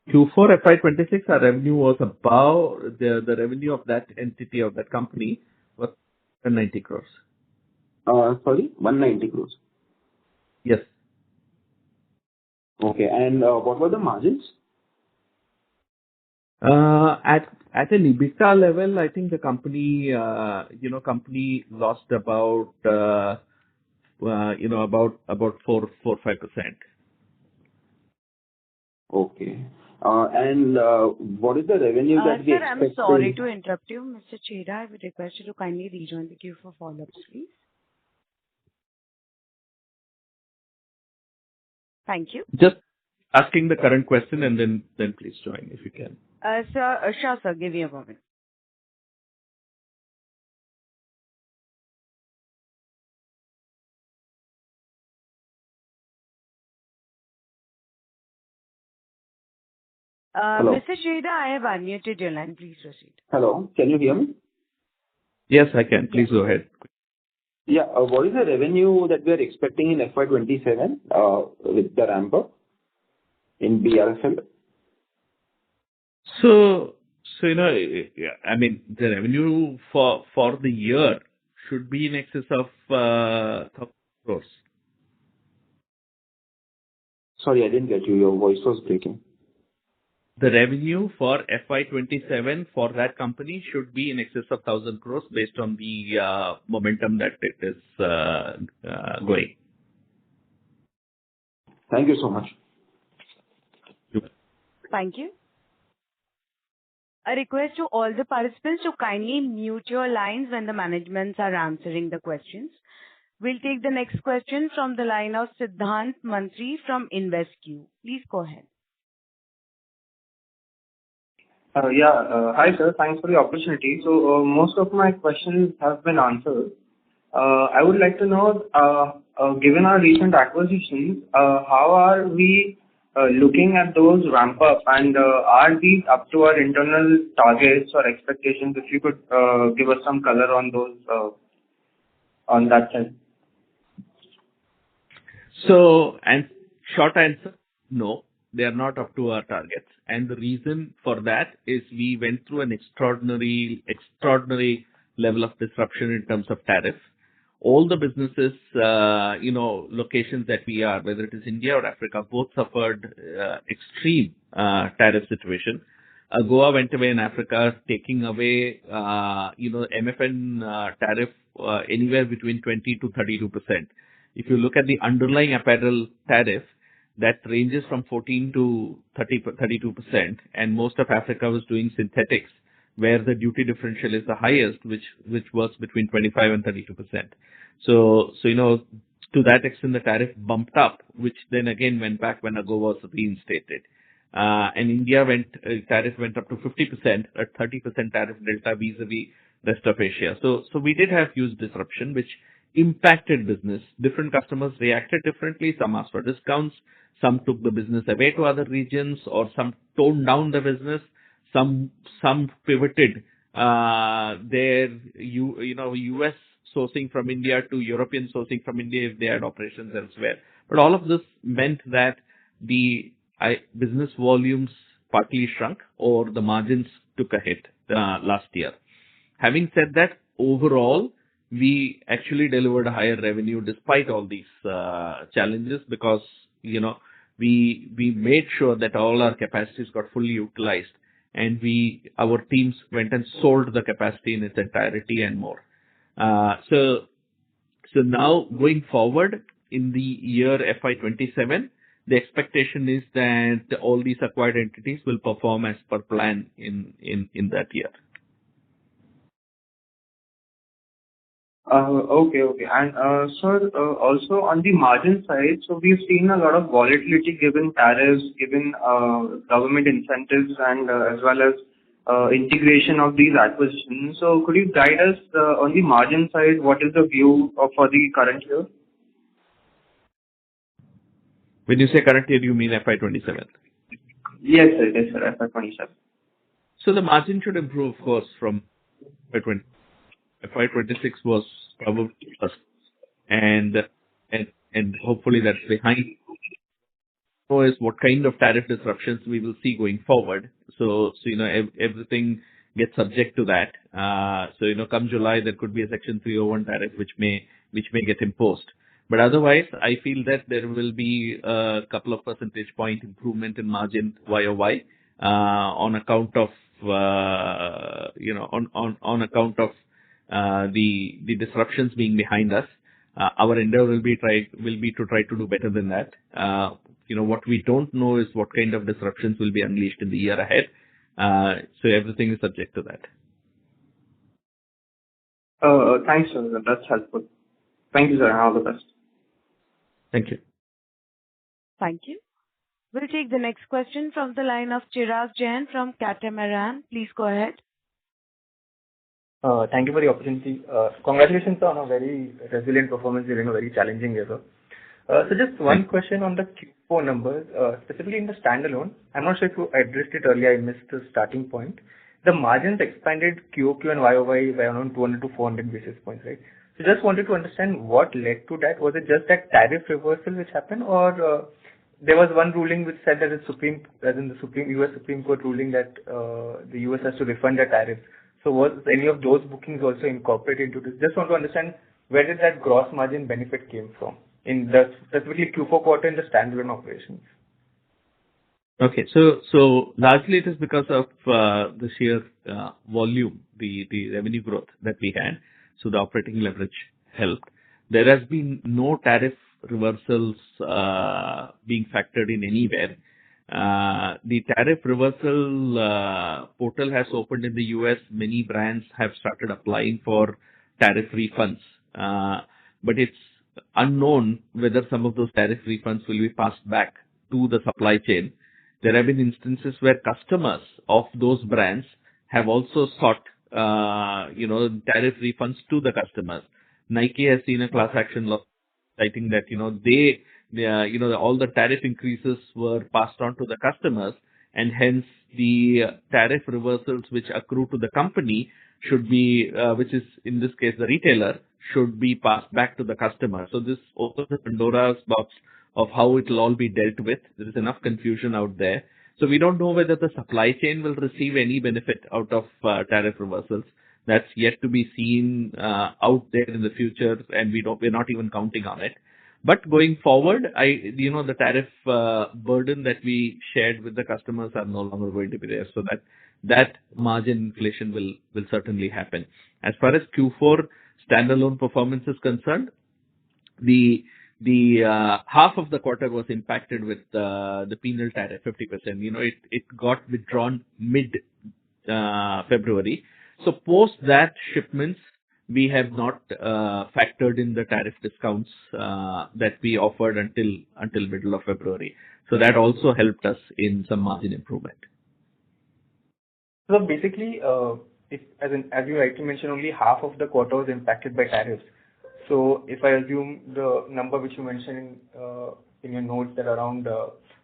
C: Q4 FY26, our revenue was about, the revenue of that entity, of that company, was 190 crores.
H: Sorry, 190 crores.
C: Yes.
H: Okay, and what were the margins?
C: At an EBITDA level, I think the company lost about 4-5%.
H: Okay. And what is the revenue that we
A: Sir,
H: expect?
A: I'm sorry to interrupt you. Mr. Cheda, I would request you to kindly rejoin the queue for follow-ups, please. Thank you.
C: Just asking the current question and then please join if you can.
A: Sure, sir. Give me a moment.
H: Hello.
A: Mr. Cheda, I have unmuted your line. Please proceed.
H: Hello, can you hear me?
C: Yes, I can. Please go ahead.
H: Yeah. What is the revenue that we are expecting in FY27 with the ramp-up in BRFL?
C: So I mean, the revenue for the year should be in excess of 1,000 crores.
H: Sorry, I didn't get you. Your voice was breaking.
C: The revenue for FY27 for that company should be in excess of 1,000 crores based on the momentum that it is going.
H: Thank you so much.
A: Thank you. A request to all the participants to kindly mute your lines when the managements are answering the questions. We'll take the next question from the line of Siddhant Mantri from InvestQ. Please go ahead.
I: Hi, sir. Thanks for the opportunity. So, most of my questions have been answered. I would like to know, given our recent acquisitions, how are we looking at those ramp up, and are these up to our internal targets or expectations? If you could give us some color on those, on that side.
C: So, and short answer, no, they are not up to our targets. And the reason for that is we went through an extraordinary level of disruption in terms of tariff. All the businesses, locations that we are, whether it is India or Africa, both suffered extreme tariff situation. Goa went away in Africa, taking away, MFN tariff anywhere between 20 to 32%. If you look at the underlying apparel tariff, that ranges from 14 to 32%, and most of Africa was doing synthetics, where the duty differential is the highest, which works between 25 and 32%. So to that extent, the tariff bumped up, which then again went back when AGOA was reinstated. And India tariff went up to 50%, a 30% tariff delta vis-a-vis rest of Asia. So we did have huge disruption, which impacted business. Different customers reacted differently. Some asked for discounts. Some took the business away to other regions, or some toned down the business. Some pivoted their US sourcing from India to European sourcing from India if they had operations elsewhere. But all of this meant that the business volumes partly shrunk, or the margins took a hit last year. Having said that, overall, we actually delivered a higher revenue despite all these challenges, because we made sure that all our capacities got fully utilized, and our teams went and sold the capacity in its entirety and more. So So now going forward in the year FY27, the expectation is that all these acquired entities will perform as per plan in that year.
I: Okay. And sir, also on the margin side, so we've seen a lot of volatility given tariffs, given government incentives, and as well as integration of these acquisitions. So could you guide us on the margin side? What is the view for the current year?
C: When you say current year, you mean FY27?
I: Yes, sir, FY27.
C: So the margin should improve, of course, from FY20. FY26 was probably first, and hopefully that's behind. So is what kind of tariff disruptions we will see going forward. So everything gets subject to that. Come July, there could be a Section 301 tariff which may get imposed. But otherwise, I feel that there will be a couple of percentage point improvement in margin YOY on account of the disruptions being behind us. Our endeavor will be to try to do better than that. What we don't know is what kind of disruptions will be unleashed in the year ahead. So everything is subject to that.
I: Thanks, sir. That's helpful. Thank you, sir. All the best.
C: Thank you.
A: Thank you. We'll take the next question from the line of Chirag Jain from Catamaran. Please go ahead.
J: Thank you for the opportunity. Congratulations on a very resilient performance during a very challenging year, sir. So just one question on the Q4 numbers, specifically in the standalone. I'm not sure if you addressed it earlier. I missed the starting point. The margins expanded QOQ and YOY by around 200 to 400 basis points, right? So just wanted to understand what led to that. Was it just that tariff reversal which happened, or there was one ruling which said that the US Supreme Court ruling that the US has to refund the tariffs. So was any of those bookings also incorporated into this? Just want to understand where did that gross margin benefit came from in the specifically Q4 quarter in the standalone operations?
C: Okay, so largely it is because of the sheer volume, the revenue growth that we had. So the operating leverage helped. There has been no tariff reversals being factored in anywhere. The tariff reversal portal has opened in the US. Many brands have started applying for tariff refunds, but it's unknown whether some of those tariff refunds will be passed back to the supply chain. There have been instances where customers of those brands have also sought, tariff refunds to the customers. Nike has seen a class action law citing that, all the tariff increases were passed on to the customers, and hence the tariff reversals which accrue to the company should be, which is in this case the retailer, should be passed back to the customer. So this opens the Pandora's box of how it will all be dealt with. There is enough confusion out there. So we don't know whether the supply chain will receive any benefit out of tariff reversals. That's yet to be seen out there in the future, and we're not even counting on it. But going forward, the tariff burden that we shared with the customers are no longer going to be there. So that margin inflation will certainly happen. As far as Q4 standalone performance is concerned, the half of the quarter was impacted with the penal tariff, 50%. It got withdrawn mid February. So post that shipments, we have not factored in the tariff discounts that we offered until middle of February. So that also helped us in some margin improvement.
J: So basically, as you rightly mentioned, only half of the quarter was impacted by tariffs. So if I assume the number which you mentioned in your notes that around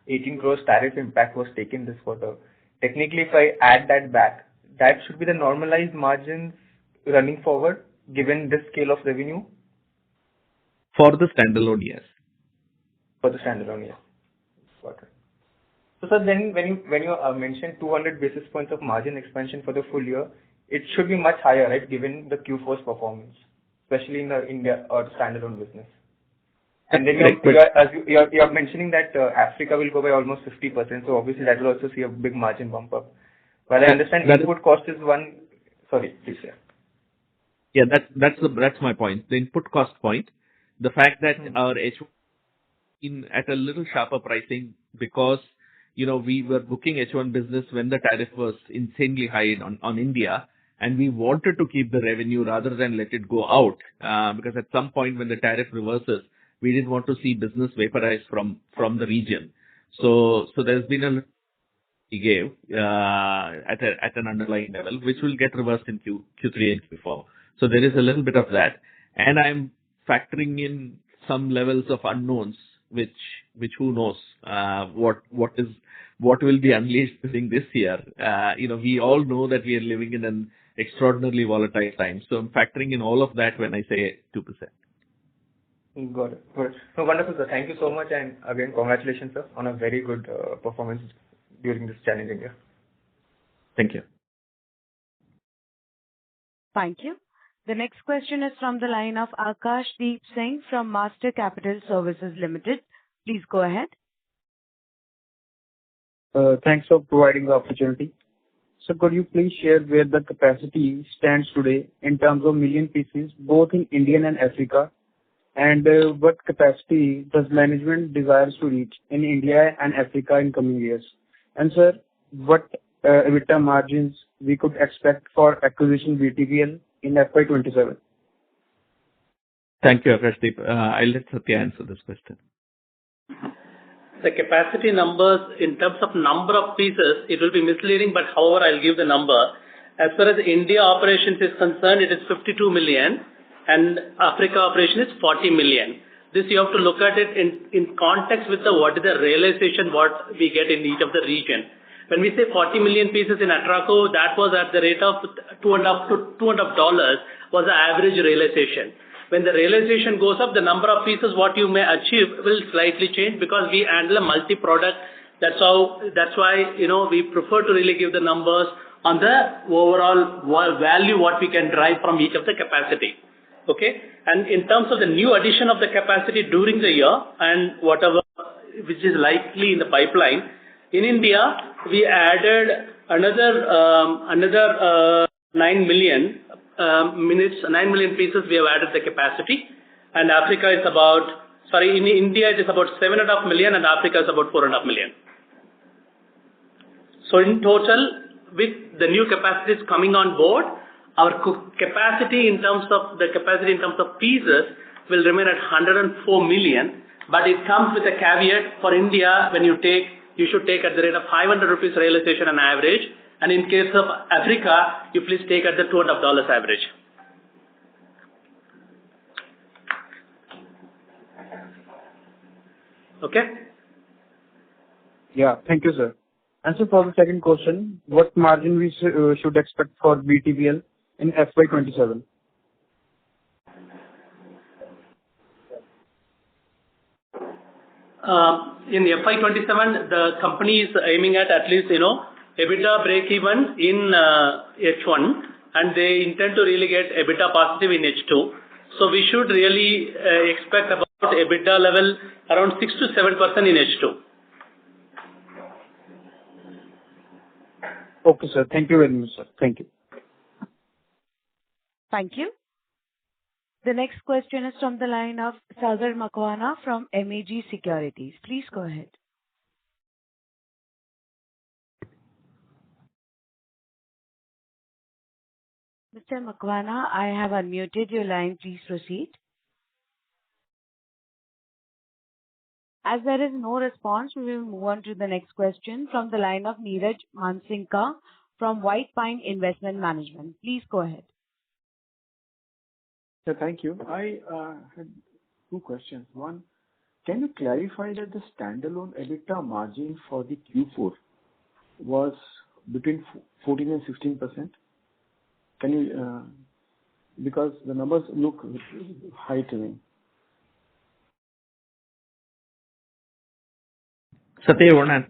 J: 18 crores tariff impact was taken this quarter, technically if I add that back, that should be the normalized margins running forward given this scale of revenue?
C: For the standalone, yes.
J: For the standalone, yes. Got it. So sir, then when you mentioned 200 basis points of margin expansion for the full year, it should be much higher, right, given the Q4's performance, especially in the India or standalone business. And then you're mentioning that Africa will go by almost 50%, so obviously that will also see a big margin bump up. While I understand input cost is one... Sorry, please, yeah.
C: Yeah, that's my point. The input cost point. The fact that our H1 at a little sharper pricing because, we were booking H1 business when the tariff was insanely high on India, and we wanted to keep the revenue rather than let it go out, because at some point when the tariff reverses, we didn't want to see business vaporize from the region. So there's been a little we gave at an underlying level, which will get reversed in Q3 and Q4. So there is a little bit of that, and I'm factoring in some levels of unknowns, which who knows what will be unleashed during this year. We all know that we are living in an extraordinarily volatile time. So I'm factoring in all of that when I say 2%.
J: Got it. Good. So wonderful, sir. Thank you so much, and again, congratulations, sir, on a very good performance during this challenging year.
C: Thank you.
A: Thank you. The next question is from the line of Akash Deep Singh from Master Capital Services Limited. Please go ahead.
K: Thanks for providing the opportunity. So could you please share where the capacity stands today in terms of million pieces, both in India and Africa? And what capacity does management desires to reach in India and Africa in coming years? And sir, what EBITDA margins we could expect for acquisition BTPL in FY27?
C: Thank you, Akashdeep. I'll let Satya answer this question.
E: The capacity numbers, in terms of number of pieces, it will be misleading, but however, I'll give the number. As far as India operations is concerned, it is 52 million, and Africa operation is 40 million. This you have to look at it in context with what is the realization what we get in each of the region. When we say 40 million pieces in Atraco, that was at the rate of $2.5 was the average realization. When the realization goes up, the number of pieces what you may achieve will slightly change because we handle a multi-product. That's why we prefer to really give the numbers on the overall value what we can drive from each of the capacity. Okay, and in terms of the new addition of the capacity during the year and whatever which is likely in the pipeline, in India we added another 9 million pieces we have added the capacity, and Africa is in India it is about 7.5 million and Africa is about 4.5 million. So in total, with the new capacities coming on board, our capacity in terms of pieces will remain at 104 million, but it comes with a caveat for India. When you should take at the rate of 500 rupees realization on average, and in case of Africa, you please take at the $2.5 average. Okay?
K: Yeah, thank you, sir. And so for the second question, what margin we should expect for BTPL in FY27?
E: In FY27, the company is aiming at least, EBITDA break-even in H1, and they intend to really get EBITDA positive in H2. So we should really expect about EBITDA level around 6 to 7% in H2.
K: Okay, sir. Thank you very much, sir. Thank you.
A: Thank you. The next question is from the line of Sagar Makwana from MAG Securities. Please go ahead. Mr. Makwana, I have unmuted your line. Please proceed. As there is no response, we will move on to the next question from the line of Neeraj Mansinka from White Pine Investment Management. Please go ahead.
L: Yeah, thank you. I had two questions. One, can you clarify that the standalone EBITDA margin for the Q4 was between 14 and 16%? Can you, because the numbers look high to me.
C: Satya, you want to?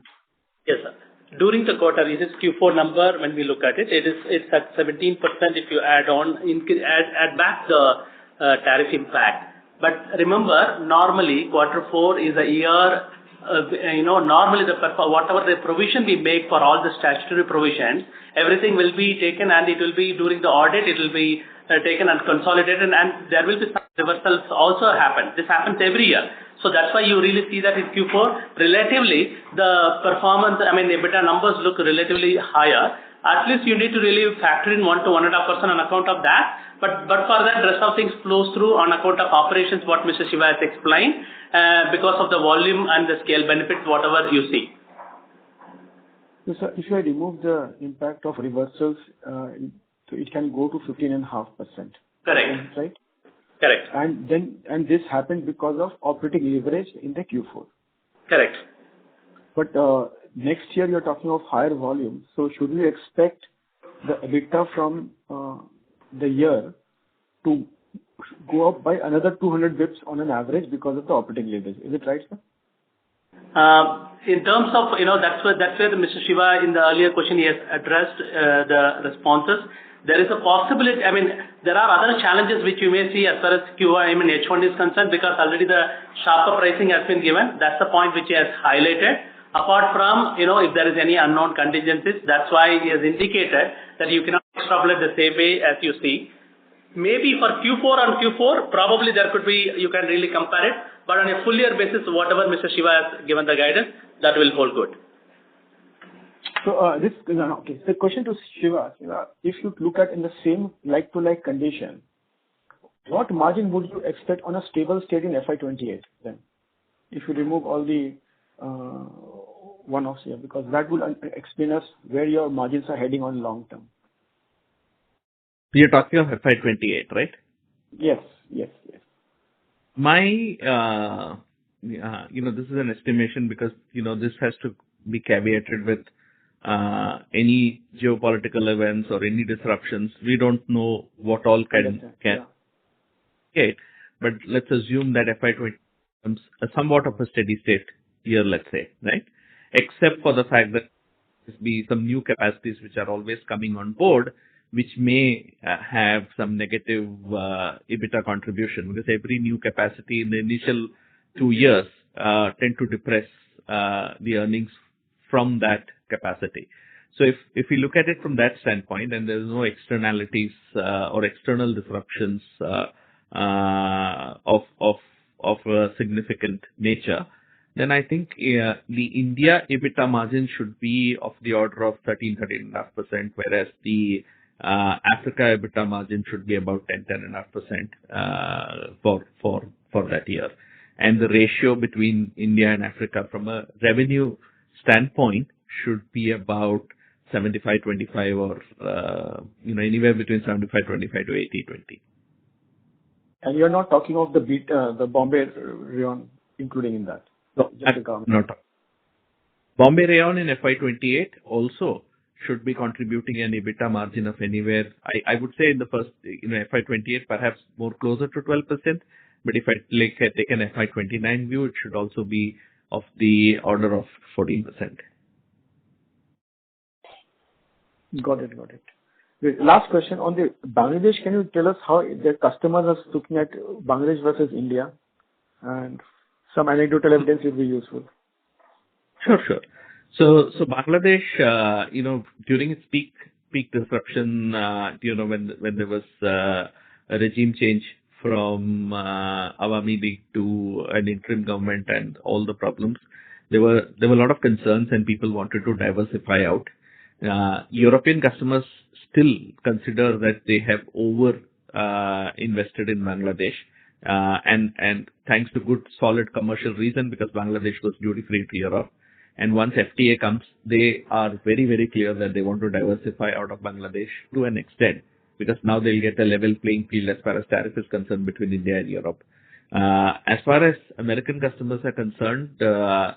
E: Yes, sir. During the quarter, it is Q4 number. When we look at it, it's at 17% if you add back the tariff impact. But remember, normally Q4 is a year normally whatever the provision we make for all the statutory provisions, everything will be taken and it will be during the audit, it will be taken and consolidated, and there will be some reversals also happen. This happens every year. So that's why you really see that in Q4, relatively, the performance, EBITDA numbers look relatively higher. At least you need to really factor in 1 to 1.5% on account of that. But for that, rest of things flows through on account of operations, what Mr. Shiva has explained, because of the volume and the scale benefits, whatever you see.
L: So, sir, if I remove the impact of reversals, it can go to 15.5%.
E: Correct.
L: Right?
E: Correct.
L: And this happened because of operating leverage in the Q4.
E: Correct.
L: But next year you're talking of higher volume. So should we expect the EBITDA from the year to go up by another 200 bits on an average because of the operating leverage? Is it right, sir?
E: In terms of, that's where Mr. Shiva in the earlier question he has addressed the responses. There is a possibility, there are other challenges which you may see as far as H1 is concerned, because already the sharper pricing has been given. That's the point which he has highlighted. Apart from, if there is any unknown contingencies, that's why he has indicated that you cannot extrapolate the same way as you see. Maybe for Q4, probably there could be, you can really compare it, but on a full year basis, whatever Mr. Shiva has given the guidance, that will hold good.
L: So the question to Shiva, if you look at in the same like-to-like condition, what margin would you expect on a stable state in FY28 then? If you remove all the one-offs here, because that will explain us where your margins are heading on long term.
C: You're talking of FY28, right?
L: Yes.
C: My, this is an estimation because, this has to be caveated with any geopolitical events or any disruptions. We don't know what all can. Okay, but let's assume that FY20 becomes somewhat of a steady state year, let's say, right? Except for the fact that there be some new capacities which are always coming on board, which may have some negative EBITDA contribution, because every new capacity in the initial 2 years tend to depress the earnings from that capacity. So if we look at it from that standpoint, and there's no externalities or external disruptions of a significant nature, then I think the India EBITDA margin should be of the order of 13.5%, whereas the Africa EBITDA margin should be about 10.5% for that year. And the ratio between India and Africa from a revenue standpoint should be about 75-25 or anywhere between 75-25 to 80-20.
L: And you're not talking of the Bombay Rayon including in that?
C: No, not. Bombay Rayon in FY28 also should be contributing an EBITDA margin of anywhere, I would say in the first, FY28 perhaps more closer to 12%, but if I take an FY29 view, it should also be of the order of 14%.
L: Got it. Great. Last question on the Bangladesh. Can you tell us how the customers are looking at Bangladesh versus India? And some anecdotal evidence will be useful.
C: Sure. So Bangladesh, during its peak disruption, when there was a regime change from Awami League to an interim government and all the problems, there were a lot of concerns and people wanted to diversify out. European customers still consider that they have invested in Bangladesh, and thanks to good solid commercial reason, because Bangladesh was duty free to Europe. And once FTA comes, they are very, very clear that they want to diversify out of Bangladesh to an extent, because now they'll get a level playing field as far as tariff is concerned between India and Europe. As far as American customers are concerned, the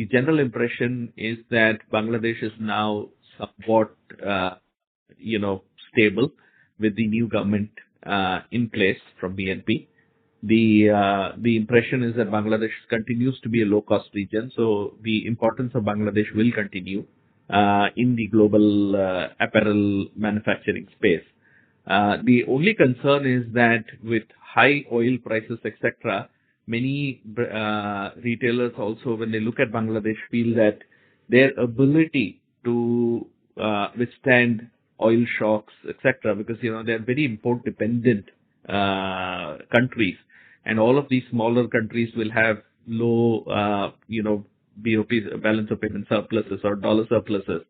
C: general impression is that Bangladesh is now somewhat, stable with the new government in place from BNP. The impression is that Bangladesh continues to be a low-cost region, so the importance of Bangladesh will continue in the global apparel manufacturing space. The only concern is that with high oil prices, etc., many retailers also, when they look at Bangladesh, feel that their ability to withstand oil shocks, etc., because they're very import dependent countries, and all of these smaller countries will have low BOP, balance of payment surpluses or dollar surpluses,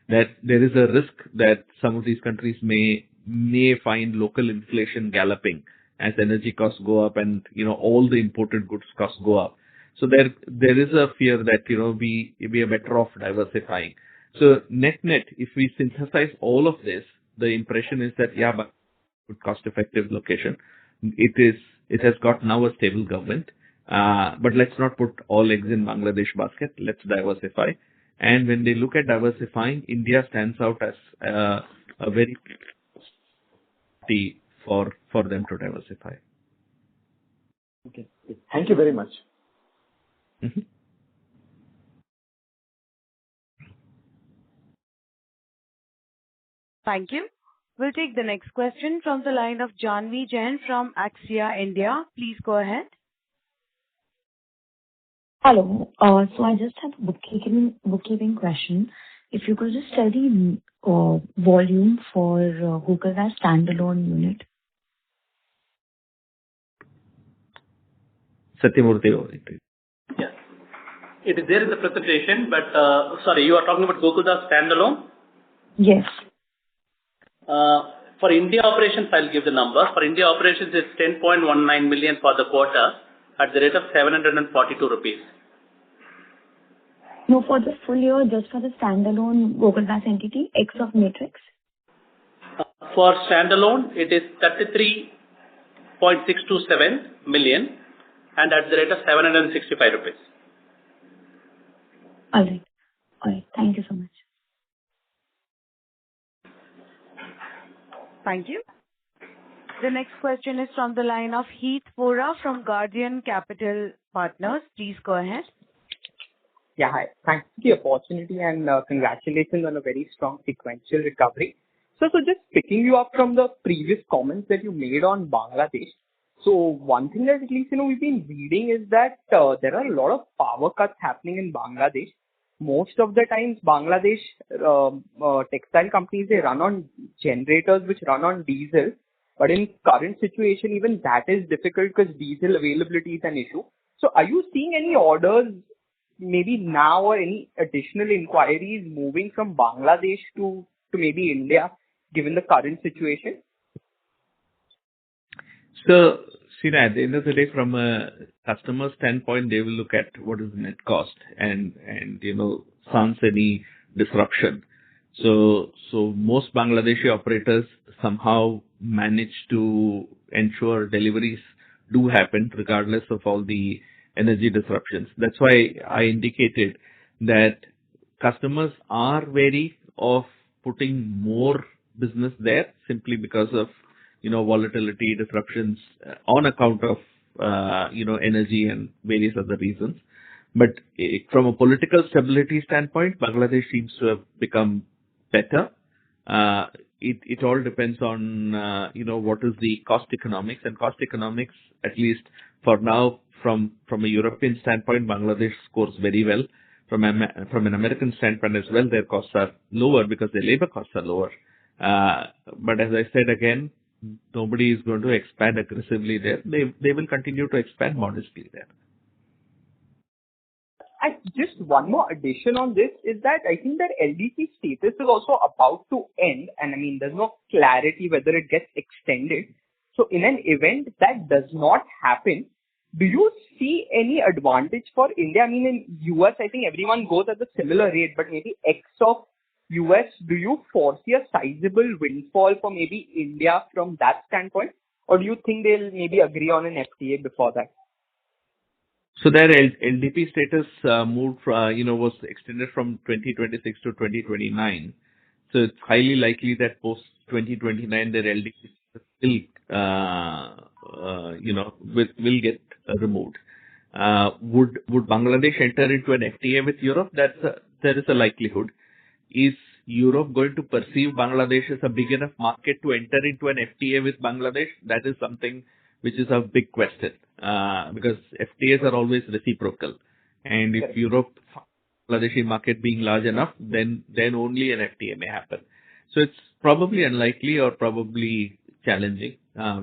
C: that there is a risk that some of these countries may find local inflation galloping as energy costs go up and all the imported goods costs go up. So there is a fear that we are better off diversifying. So net, if we synthesize all of this, the impression is that but good cost effective location. It has got now a stable government. But let's not put all eggs in Bangladesh basket. Let's diversify. And when they look at diversifying, India stands out as a very key for them to diversify.
J: Okay. Thank you very much.
C: Mm-hmm.
A: Thank you. We'll take the next question from the line of Janvi Jain from Axia India. Please go ahead.
M: Hello. So I just have a bookkeeping question. If you could just tell the volume for Gokaldas standalone unit.
C: Satyamurthy.
E: Yes. It is there in the presentation, but sorry, you are talking about Gokaldas standalone?
M: Yes.
E: For India operations, I'll give the numbers. For India operations, it's 10.19 million for the quarter at the rate of 742 rupees.
M: No, for the full year, just for the standalone Gokaldas entity, X of matrix.
E: For standalone, it is 33.627 million and at the rate of 765 rupees.
M: All right. Thank you so much.
A: Thank you. The next question is from the line of Heath Vora from Guardian Capital Partners. Please go ahead.
N: Yeah, hi. Thanks for the opportunity and congratulations on a very strong sequential recovery. So just picking you up from the previous comments that you made on Bangladesh. So one thing that at least we've been reading is that there are a lot of power cuts happening in Bangladesh. Most of the times, Bangladesh textile companies, they run on generators which run on diesel. But in current situation, even that is difficult because diesel availability is an issue. So are you seeing any orders maybe now or any additional inquiries moving from Bangladesh to maybe India, given the current situation?
C: So, at the end of the day, from a customer standpoint, they will look at what is the net cost and sans any disruption. So most Bangladeshi operators somehow manage to ensure deliveries do happen regardless of all the energy disruptions. That's why I indicated that customers are wary of putting more business there simply because of volatility, disruptions on account of energy and various other reasons. But from a political stability standpoint, Bangladesh seems to have become better. It all depends on what is the cost economics, and cost economics, at least for now, from a European standpoint, Bangladesh scores very well. From an American standpoint as well, their costs are lower because their labor costs are lower. But as I said again, nobody is going to expand aggressively there. They will continue to expand modestly there.
N: And just one more addition on this is that I think that LDC status is also about to end, and I mean there's no clarity whether it gets extended. So in an event that does not happen, do you see any advantage for India? I mean in US, I think everyone goes at the similar rate, but maybe X of US, do you foresee a sizable windfall for maybe India from that standpoint? Or do you think they'll maybe agree on an FTA before that?
C: So their LDP status moved, was extended from 2026 to 2029. So it's highly likely that post 2029 their LDP still, will get removed. Would Bangladesh enter into an FTA with Europe? There is a likelihood. Is Europe going to perceive Bangladesh as a big enough market to enter into an FTA with Bangladesh? That is something which is a big question, because FTAs are always reciprocal. And if Europe, Bangladeshi market being large enough, then only an FTA may happen. So it's probably unlikely or probably challenging.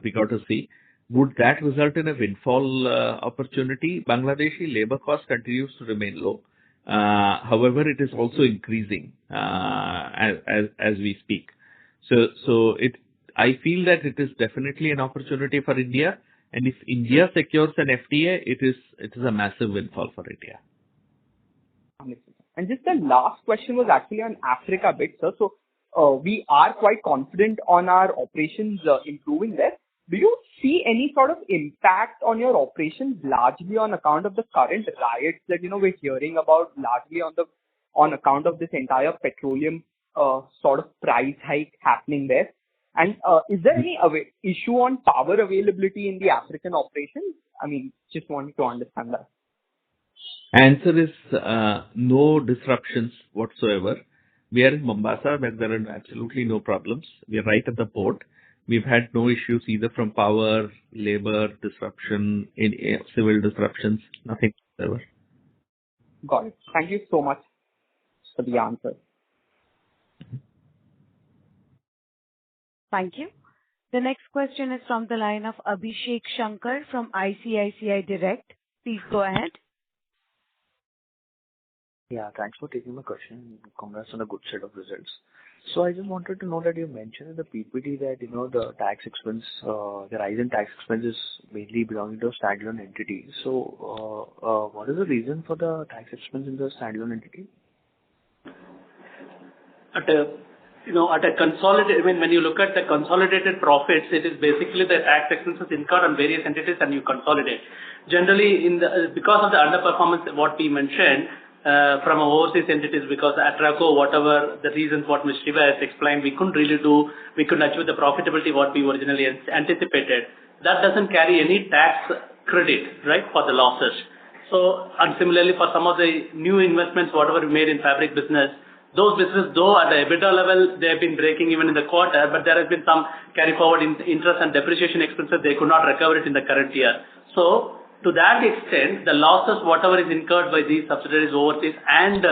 C: We got to see. Would that result in a windfall opportunity? Bangladeshi labor cost continues to remain low. However, it is also increasing as we speak. So I feel that it is definitely an opportunity for India. And if India secures an FTA, it is a massive windfall for India.
N: And just the last question was actually on Africa bit, sir. So we are quite confident on our operations improving there. Do you see any sort of impact on your operations largely on account of the current riots that we're hearing about, largely on account of this entire petroleum sort of price hike happening there? And is there any issue on power availability in the African operations? I mean, just wanted to understand that.
C: Answer is no disruptions whatsoever. We are in Mombasa, where there are absolutely no problems. We are right at the port. We've had no issues either from power, labor disruption, civil disruptions, nothing whatsoever.
N: Got it. Thank you so much for the answer.
A: Thank you. The next question is from the line of Abhishek Shankar from ICICI Direct. Please go ahead.
O: Yeah, thanks for taking my question. Congrats on a good set of results. So I just wanted to know that you mentioned in the PPT that, the tax expense, the rise in tax expense is mainly belonging to a standalone entity. So, what is the reason for the tax expense in the standalone entity?
E: At a consolidated, when you look at the consolidated profits, it is basically the tax expenses incurred on various entities and you consolidate. Generally, because of the underperformance, what we mentioned, from overseas entities, because Atraco, whatever the reasons what Mr. Shiva has explained, we couldn't achieve the profitability what we originally anticipated. That doesn't carry any tax credit, right, for the losses. So, and similarly for some of the new investments, whatever we made in fabric business, those businesses, though at the EBITDA level, they have been breaking even in the quarter, but there has been some carry forward interest and depreciation expenses, they could not recover it in the current year. So, to that extent, the losses, whatever is incurred by these subsidiaries overseas and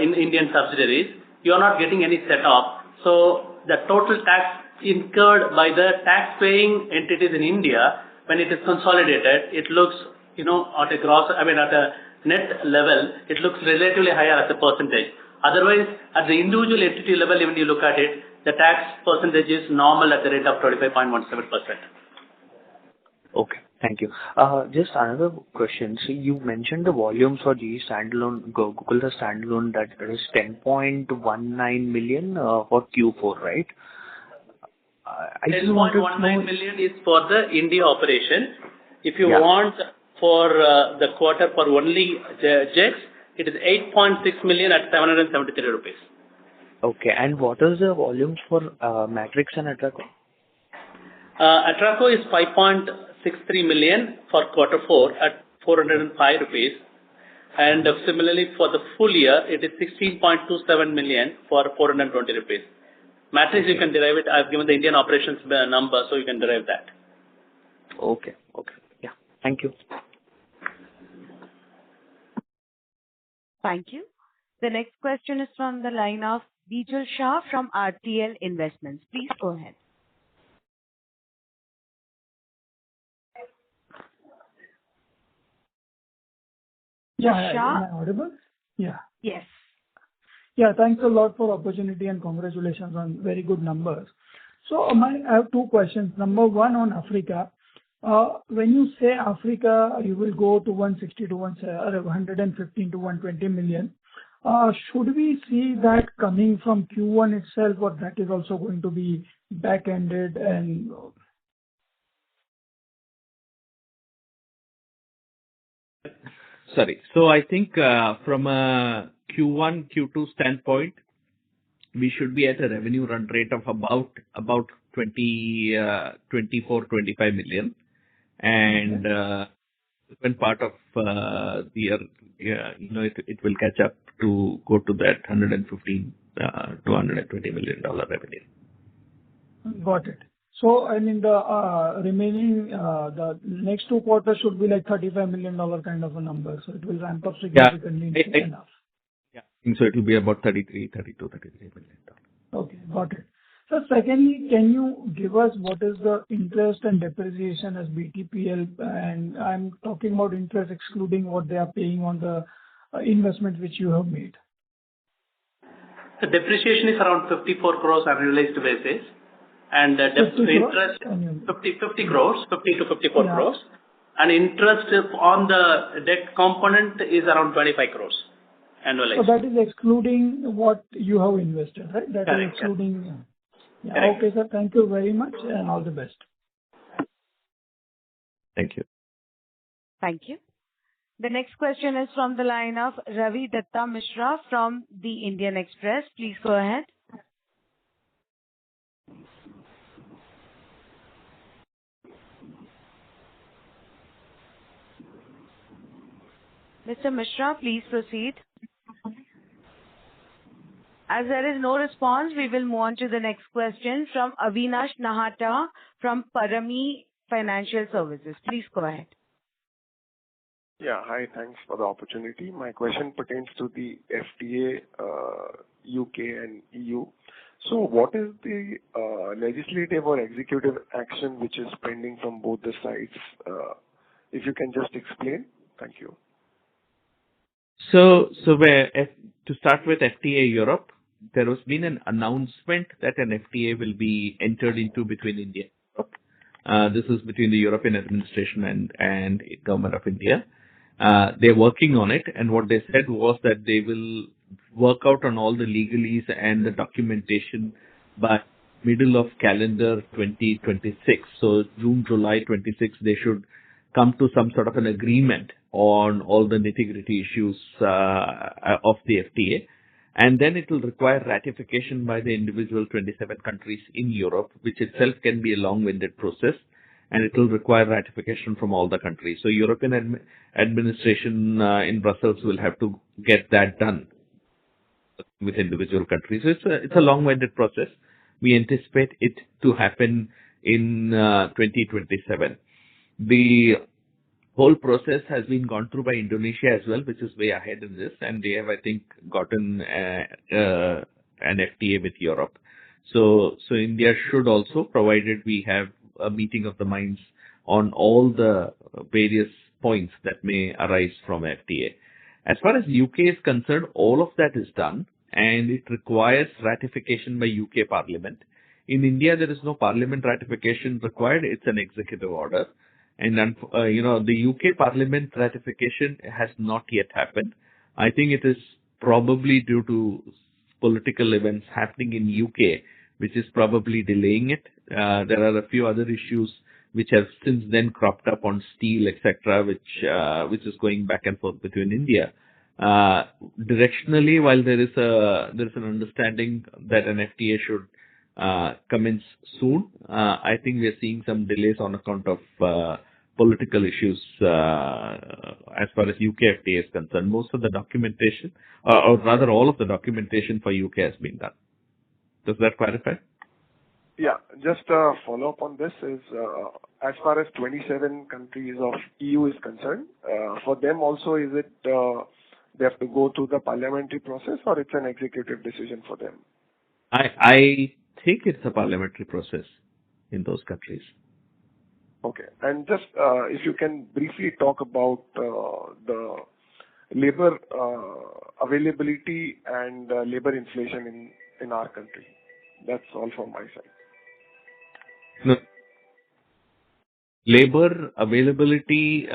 E: in Indian subsidiaries, you are not getting any set off. So the total tax incurred by the tax-paying entities in India, when it is consolidated, it looks, at a net level, it looks relatively higher as a percentage. Otherwise, at the individual entity level, when you look at it, the tax percentage is normal at the rate of 25.17%.
O: Okay. Thank you. Just another question. So you mentioned the volumes for the standalone, Gokaldas standalone, that is 10.19 million for Q4, right? I just wanted to know.
E: 10.19 million is for the India operation. If you want for the quarter for only JEX, it is 8.6 million at 773 rupees.
O: Okay. And what is the volumes for Matrix and Atraco?
E: Atraco is 5.63 million for quarter 4 at 405 rupees. And similarly for the full year, it is 16.27 million for 420 rupees. Matrix, you can derive it. I've given the Indian operations number, so you can derive that.
O: Okay. Yeah. Thank you.
A: Thank you. The next question is from the line of Bijal Shah from RTL Investments. Please go ahead.
P: Yeah,
A: Shah?
P: am I audible? Yeah.
A: Yes.
P: Yeah, thanks a lot for opportunity and congratulations on very good numbers. So I have two questions. Number one on Africa. When you say Africa, you will go to 160 to 115 to 120 million. Should we see that coming from Q1 itself, or that is also going to be back-ended and...
C: Sorry. So I think from a Q1, Q2 standpoint, we should be at a revenue run rate of about 24, 25 million. And when part of the year, it will catch up to go to that 115 to $120 million revenue.
P: Got it. So, I mean, the remaining, the next 2 quarters should be like $35 million kind of a number. So it will ramp up
C: Yeah.
P: significantly in second half.
C: Yeah. I think so it will be about 33 million.
P: Okay, got it. So secondly, can you give us what is the interest and depreciation as BTPL? And I'm talking about interest excluding what they are paying on the investment which you have made.
E: The depreciation is around 54 crores annualized basis, and the
P: 50 crores
E: interest
P: annually.
E: 50 crores, 50 to 54
P: Yeah.
E: crores, and interest on the debt component is around 25 crores
P: So
E: annualized.
P: that is excluding what you have invested, right? That is
E: Correct.
P: excluding. Yeah.
E: Correct.
P: Okay, sir. Thank you very much, and all the best.
C: Thank you.
A: Thank you. The next question is from the line of Ravi Datta Mishra from the Indian Express. Please go ahead. Mr. Mishra, please proceed. As there is no response, we will move on to the next question from Avinash Nahata from Parami Financial Services. Please go ahead.
Q: Yeah. Hi, thanks for the opportunity. My question pertains to the FTA, UK and EU. So what is the legislative or executive action which is pending from both the sides? If you can just explain. Thank you.
C: So to start with FTA Europe, there has been an announcement that an FTA will be entered into between India and Europe. This is between the European administration and government of India. They're working on it, and what they said was that they will work out on all the legalese and the documentation by middle of calendar 2026. So June, July 26, they should come to some sort of an agreement on all the nitty-gritty issues of the FTA. And then it will require ratification by the individual 27 countries in Europe, which itself can be a long-winded process, and it will require ratification from all the countries. So European administration in Brussels will have to get that done with individual countries. So it's a long-winded process. We anticipate it to happen in 2027. The whole process has been gone through by Indonesia as well, which is way ahead in this, and they have, I think, gotten an FTA with Europe. So India should also, provided we have a meeting of the minds on all the various points that may arise from FTA. As far as UK is concerned, all of that is done, and it requires ratification by UK Parliament. In India, there is no Parliament ratification required. It's an executive order. And the UK Parliament ratification has not yet happened. I think it is probably due to political events happening in UK, which is probably delaying it. There are a few other issues which have since then cropped up on steel, etc., which is going back and forth between India. Directionally, while there is an understanding that an FTA should commence soon, I think we are seeing some delays on account of political issues as far as UK FTA is concerned. Most of the documentation, or rather all of the documentation for UK has been done. Does that clarify?
Q: Yeah, just a follow-up on this is, as far as 27 countries of EU is concerned, for them also, is it they have to go through the parliamentary process, or it's an executive decision for them?
C: I think it's a parliamentary process in those countries.
Q: Okay. And just if you can briefly talk about the labor availability and labor inflation in our country. That's all from my side.
C: No. Labor availability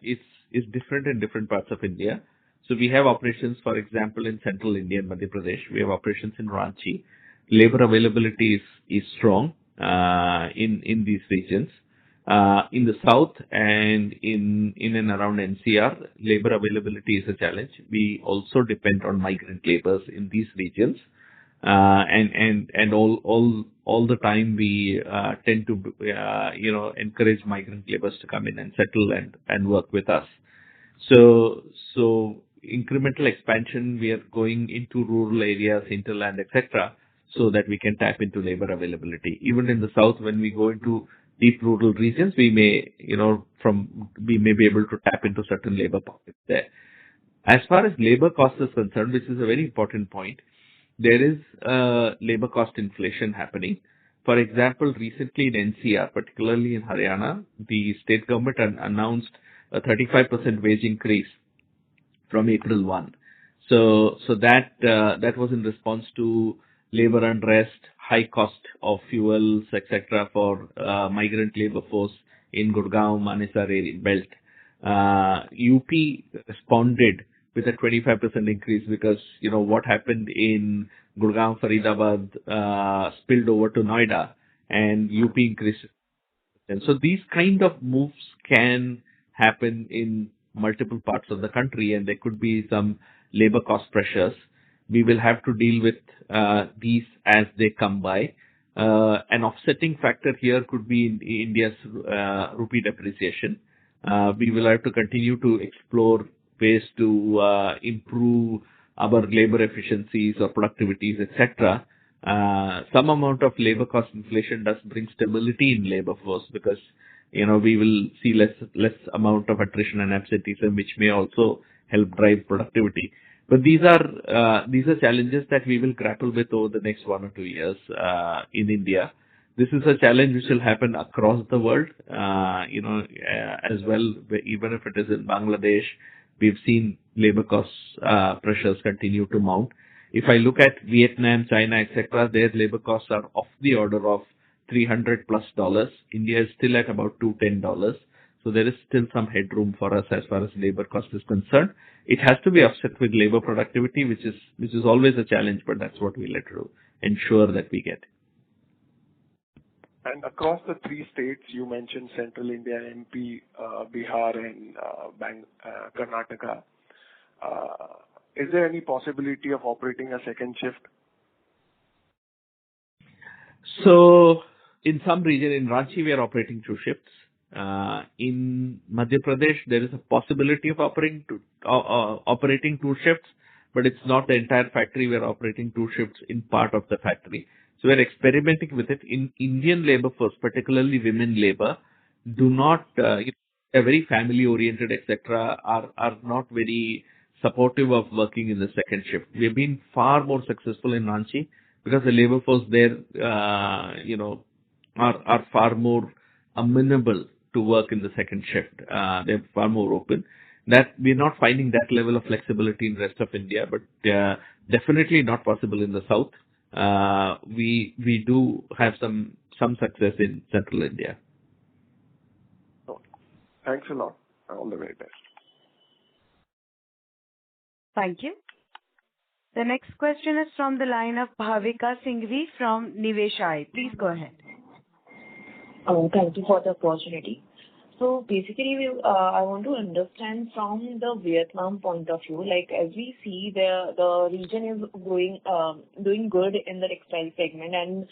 C: is different in different parts of India. So we have operations, for example, in central India and Madhya Pradesh. We have operations in Ranchi. Labor availability is strong in these regions. In the south and in and around NCR, labor availability is a challenge. We also depend on migrant laborers in these regions. And all the time we tend to encourage migrant laborers to come in and settle and work with us. So incremental expansion, we are going into rural areas, hinterland, etc. so that we can tap into labor availability. Even in the south, when we go into deep rural regions, we may, we may be able to tap into certain labor pockets there. As far as labor cost is concerned, which is a very important point, there is labor cost inflation happening. For example, recently in NCR, particularly in Haryana, the state government announced a 35% wage increase from April 1. So that was in response to labor unrest, high cost of fuels, etc. for migrant labor force in Gurgaon, Manesar area belt. UP responded with a 25% increase because, what happened in Gurgaon, Faridabad spilled over to Noida, and UP increased. And so these kind of moves can happen in multiple parts of the country, and there could be some labor cost pressures. We will have to deal with these as they come by. An offsetting factor here could be in India's rupee depreciation. We will have to continue to explore ways to improve our labor efficiencies or productivities, etc. Some amount of labor cost inflation does bring stability in labor force because, we will see less amount of attrition and absenteeism, which may also help drive productivity. But these are challenges that we will grapple with over the next 1 or 2 years in India. This is a challenge which will happen across the world, as well. Even if it is in Bangladesh, we've seen labor costs pressures continue to mount. If I look at Vietnam, China, etc., their labor costs are of the order of $300+. India is still at about $210. So there is still some headroom for us as far as labor cost is concerned. It has to be offset with labor productivity, which is always a challenge, but that's what we'll have to ensure that we get.
Q: And across the 3 states, you mentioned Central India, MP, Bihar, and Karnataka. Is there any possibility of operating a second shift?
C: So, in some region, in Ranchi, we are operating 2 shifts. In Madhya Pradesh, there is a possibility of operating 2 shifts, but it's not the entire factory. We are operating 2 shifts in part of the factory. So we're experimenting with it. In Indian labor force, particularly women labor, do not, are very family oriented, etc., are not very supportive of working in the second shift. We've been far more successful in Ranchi because the labor force there, are far more amenable to work in the second shift. They're far more open. That we're not finding that level of flexibility in the rest of India, but definitely not possible in the south. We do have some success in central India.
Q: Thanks a lot. All the very best.
A: Thank you. The next question is from the line of Bhavika Singhvi from Niveshaay. Please go ahead.
M: Thank you for the opportunity. So basically, I want to understand from the Vietnam point of view, like as we see the region is doing good in the textile segment, and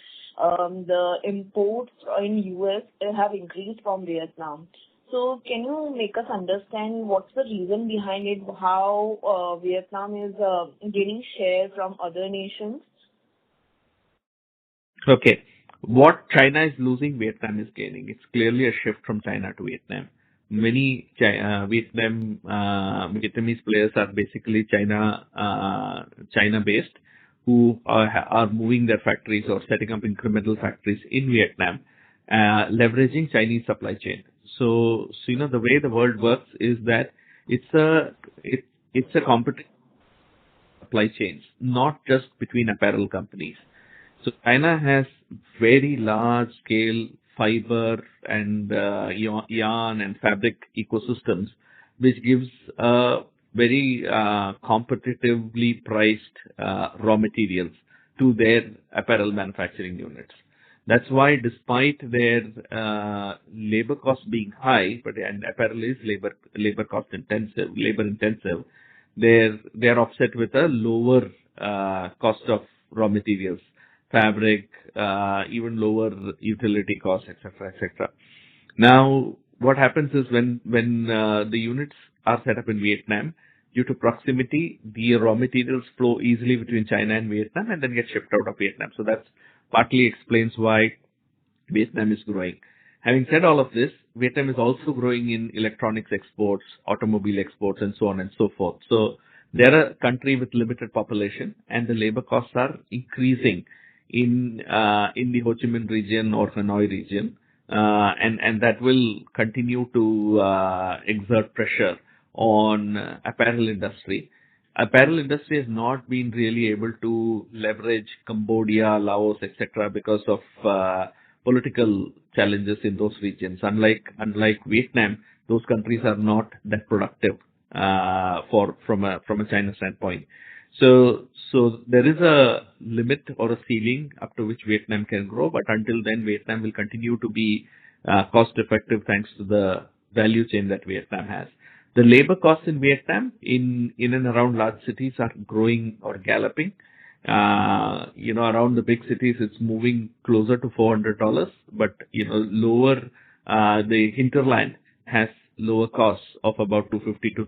M: the imports in US have increased from Vietnam. So can you make us understand what's the reason behind it, how Vietnam is gaining share from other nations?
C: Okay. What China is losing, Vietnam is gaining. It's clearly a shift from China to Vietnam. Many Vietnamese players are basically China-based, who are moving their factories or setting up incremental factories in Vietnam, leveraging Chinese supply chain. So the way the world works is that it's a competition supply chains, not just between apparel companies. So China has very large scale fiber and yarn and fabric ecosystems, which gives very competitively priced raw materials to their apparel manufacturing units. That's why, despite their labor costs being high, and apparel is labor intensive, they're offset with a lower cost of raw materials, fabric, even lower utility costs, etc., etc. Now, what happens is when the units are set up in Vietnam, due to proximity, the raw materials flow easily between China and Vietnam and then get shipped out of Vietnam. So that's partly explains why Vietnam is growing. Having said all of this, Vietnam is also growing in electronics exports, automobile exports, and so on and so forth. So they're a country with limited population, and the labor costs are increasing in the Ho Chi Minh region or Hanoi region, and that will continue to exert pressure on apparel industry. Apparel industry has not been really able to leverage Cambodia, Laos, etc. because of political challenges in those regions. Unlike Vietnam, those countries are not that productive from a China standpoint. So there is a limit or a ceiling up to which Vietnam can grow, but until then, Vietnam will continue to be cost effective thanks to the value chain that Vietnam has. The labor costs in Vietnam in and around large cities are growing or galloping. Around the big cities, it's moving closer to $400, but lower the hinterland has lower costs of about $250 to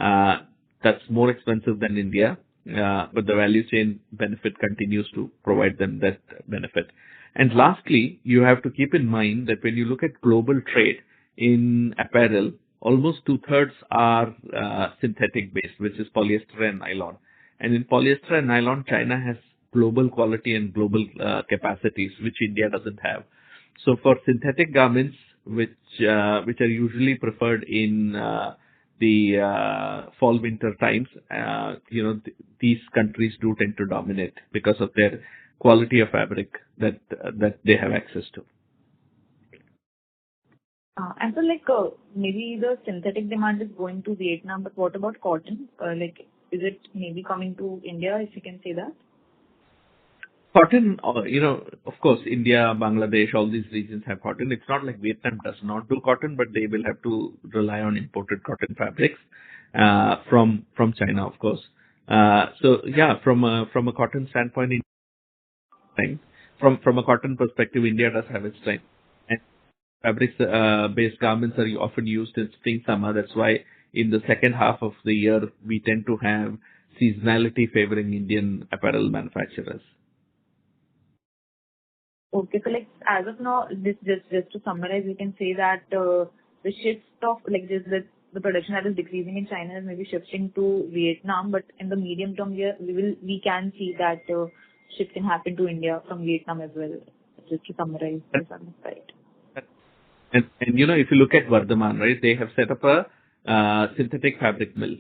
C: $300+. That's more expensive than India, but the value chain benefit continues to provide them that benefit. And lastly, you have to keep in mind that when you look at global trade in apparel, almost 2/3 are synthetic based, which is polyester and nylon. And in polyester and nylon, China has global quality and global capacities, which India doesn't have. So for synthetic garments, which are usually preferred in the fall-winter times, these countries do tend to dominate because of their quality of fabric that they have access to.
M: And so, maybe the synthetic demand is going to Vietnam, but what about cotton? Is it maybe coming to India, if you can say that?
C: Cotton, of course, India, Bangladesh, all these regions have cotton. It's not like Vietnam does not do cotton, but they will have to rely on imported cotton fabrics from China, of course. From a cotton standpoint, from a cotton perspective, India does have its strength. And fabrics-based garments are often used in spring, summer. That's why in the second half of the year, we tend to have seasonality favoring Indian apparel manufacturers.
M: Okay, so as of now, just to summarize, we can say that the shift of the production that is decreasing in China is maybe shifting to Vietnam, but in the medium term here, we can see that shift can happen to India from Vietnam as well. Just to summarize this on the side.
C: And if you look at Vardhaman, right, they have set up a synthetic fabric mill.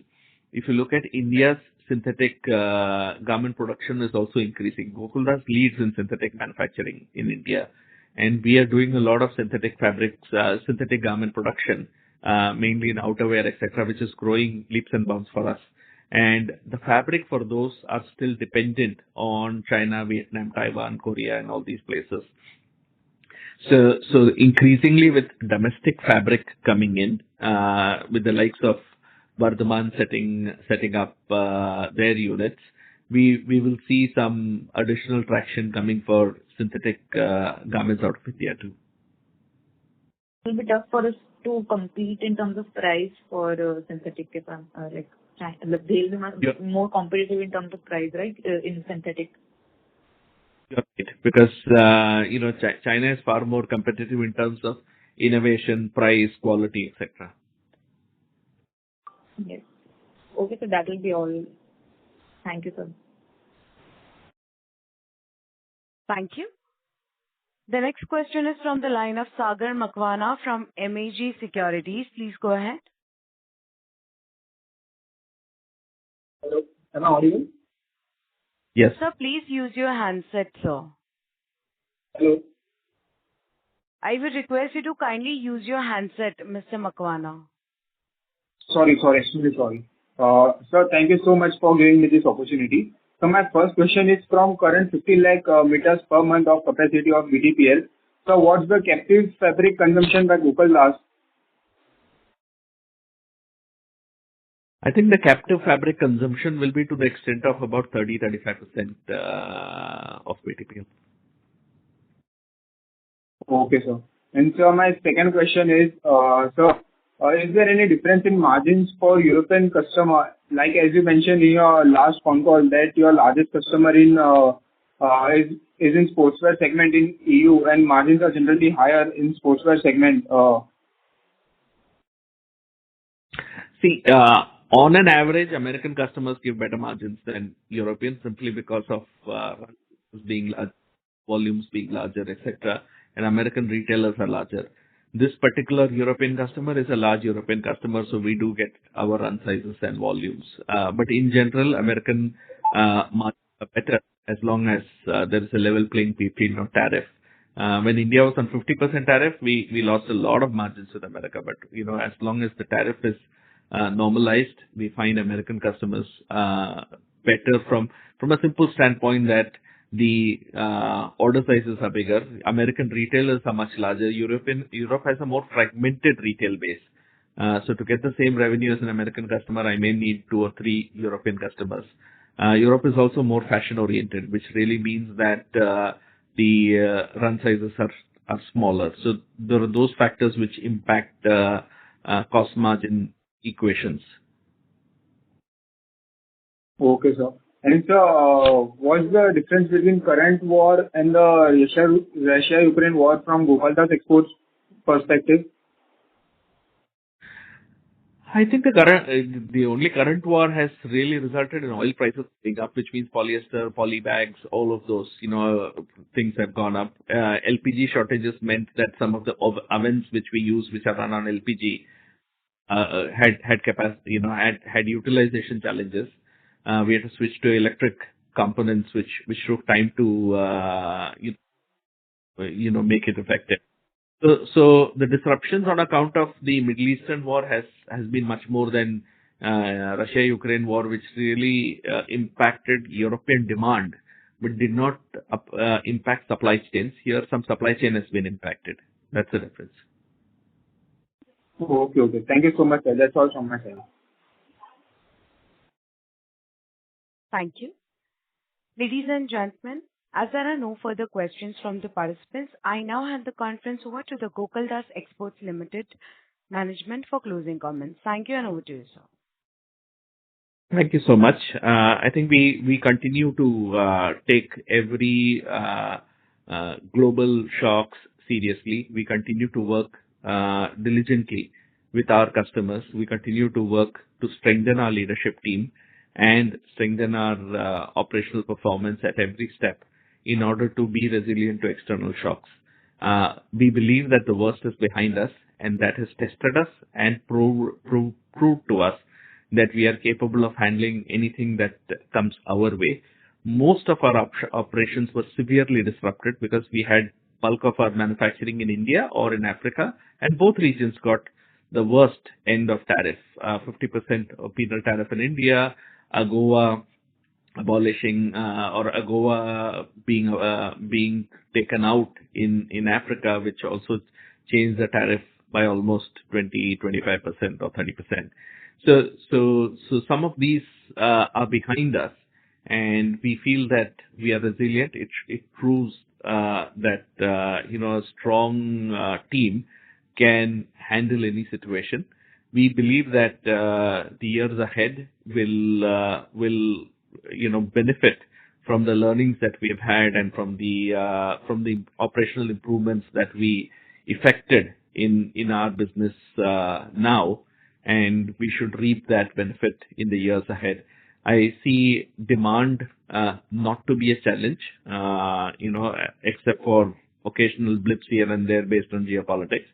C: If you look at India's synthetic garment production is also increasing. Gokaldas leads in synthetic manufacturing in India, and we are doing a lot of synthetic fabrics, synthetic garment production, mainly in outerwear, etc., which is growing leaps and bounds for us. And the fabric for those are still dependent on China, Vietnam, Taiwan, Korea, and all these places. So increasingly with domestic fabric coming in, with the likes of Vardhaman setting up their units, we will see some additional traction coming for synthetic garments out of India too.
M: It will be tough for us to compete in terms of price for synthetic, they'll be more competitive in terms of price, right? In synthetic.
C: Right, because China is far more competitive in terms of innovation, price, quality, etc.
M: Yes. Okay, so that will be all. Thank you, sir.
A: Thank you. The next question is from the line of Sagar Makwana from MAG Securities. Please go ahead.
R: Hello, am I audible?
C: Yes.
A: Sir, please use your handset, sir.
R: Hello.
A: I will request you to kindly use your handset, Mr. Makwana.
R: Sorry, extremely sorry. Sir, thank you so much for giving me this opportunity. So my first question is from current 15 lakh meters per month of capacity of BTPL. So what's the captive fabric consumption by Gokaldas?
C: I think the captive fabric consumption will be to the extent of about 30-35% of BTPL.
R: Okay, sir. And so my second question is, sir, is there any difference in margins for European customer? Like as you mentioned in your last phone call that your largest customer is in sportswear segment in EU and margins are generally higher in sportswear segment.
C: See, on an average, American customers give better margins than Europeans simply because of being large, volumes being larger, etc. And American retailers are larger. This particular European customer is a large European customer, so we do get our run sizes and volumes. But in general, American margins are better as long as there is a level playing field, no tariff. When India was on 50% tariff, we lost a lot of margins with America. But as long as the tariff is normalized, we find American customers better from a simple standpoint that the order sizes are bigger. American retailers are much larger. Europe has a more fragmented retail base. So to get the same revenue as an American customer, I may need 2 or 3 European customers. Europe is also more fashion oriented, which really means that the run sizes are smaller. So there are those factors which impact cost margin equations.
R: Okay, sir. And what's the difference between current war and the Russia-Ukraine war from Gokaldas exports perspective?
C: I think the only current war has really resulted in oil prices going up, which means polyester, poly bags, all of those, things have gone up. LPG shortages meant that some of the ovens which we use, which are run on LPG, had capacity, had utilization challenges. We had to switch to electric components, which took time to, make it effective. So the disruptions on account of the Middle Eastern war has been much more than Russia-Ukraine war, which really impacted European demand, but did not impact supply chains. Here, some supply chain has been impacted. That's the difference.
R: Okay. Thank you so much, sir. That's all from my side.
A: Thank you. Ladies and gentlemen, as there are no further questions from the participants, I now hand the conference over to the Gokaldas Exports Limited management for closing comments. Thank you, and over to you, sir.
C: Thank you so much. I think we continue to take every global shocks seriously. We continue to work diligently with our customers. We continue to work to strengthen our leadership team and strengthen our operational performance at every step in order to be resilient to external shocks. We believe that the worst is behind us, and that has tested us and proved to us that we are capable of handling anything that comes our way. Most of our operations were severely disrupted because we had bulk of our manufacturing in India or in Africa, and both regions got the worst end of tariff, 50% of penal tariff in India, AGOA abolishing or AGOA being taken out in Africa, which also changed the tariff by almost 20-25% or 30%. So some of these are behind us, and we feel that we are resilient. It proves that a strong team can handle any situation. We believe that the years ahead will benefit from the learnings that we have had and from the operational improvements that we effected in our business now, and we should reap that benefit in the years ahead. I see demand not to be a challenge, except for occasional blips here and there based on geopolitics.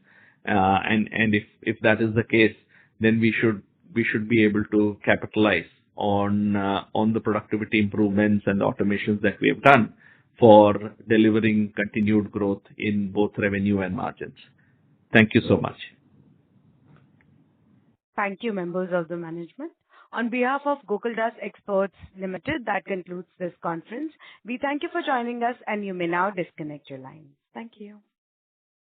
C: And if that is the case, then we should be able to capitalize on the productivity improvements and the automations that we have done for delivering continued growth in both revenue and margins. Thank you so much.
A: Thank you, members of the management. On behalf of Gokaldas Exports Limited, that concludes this conference. We thank you for joining us, and you may now disconnect your lines. Thank you.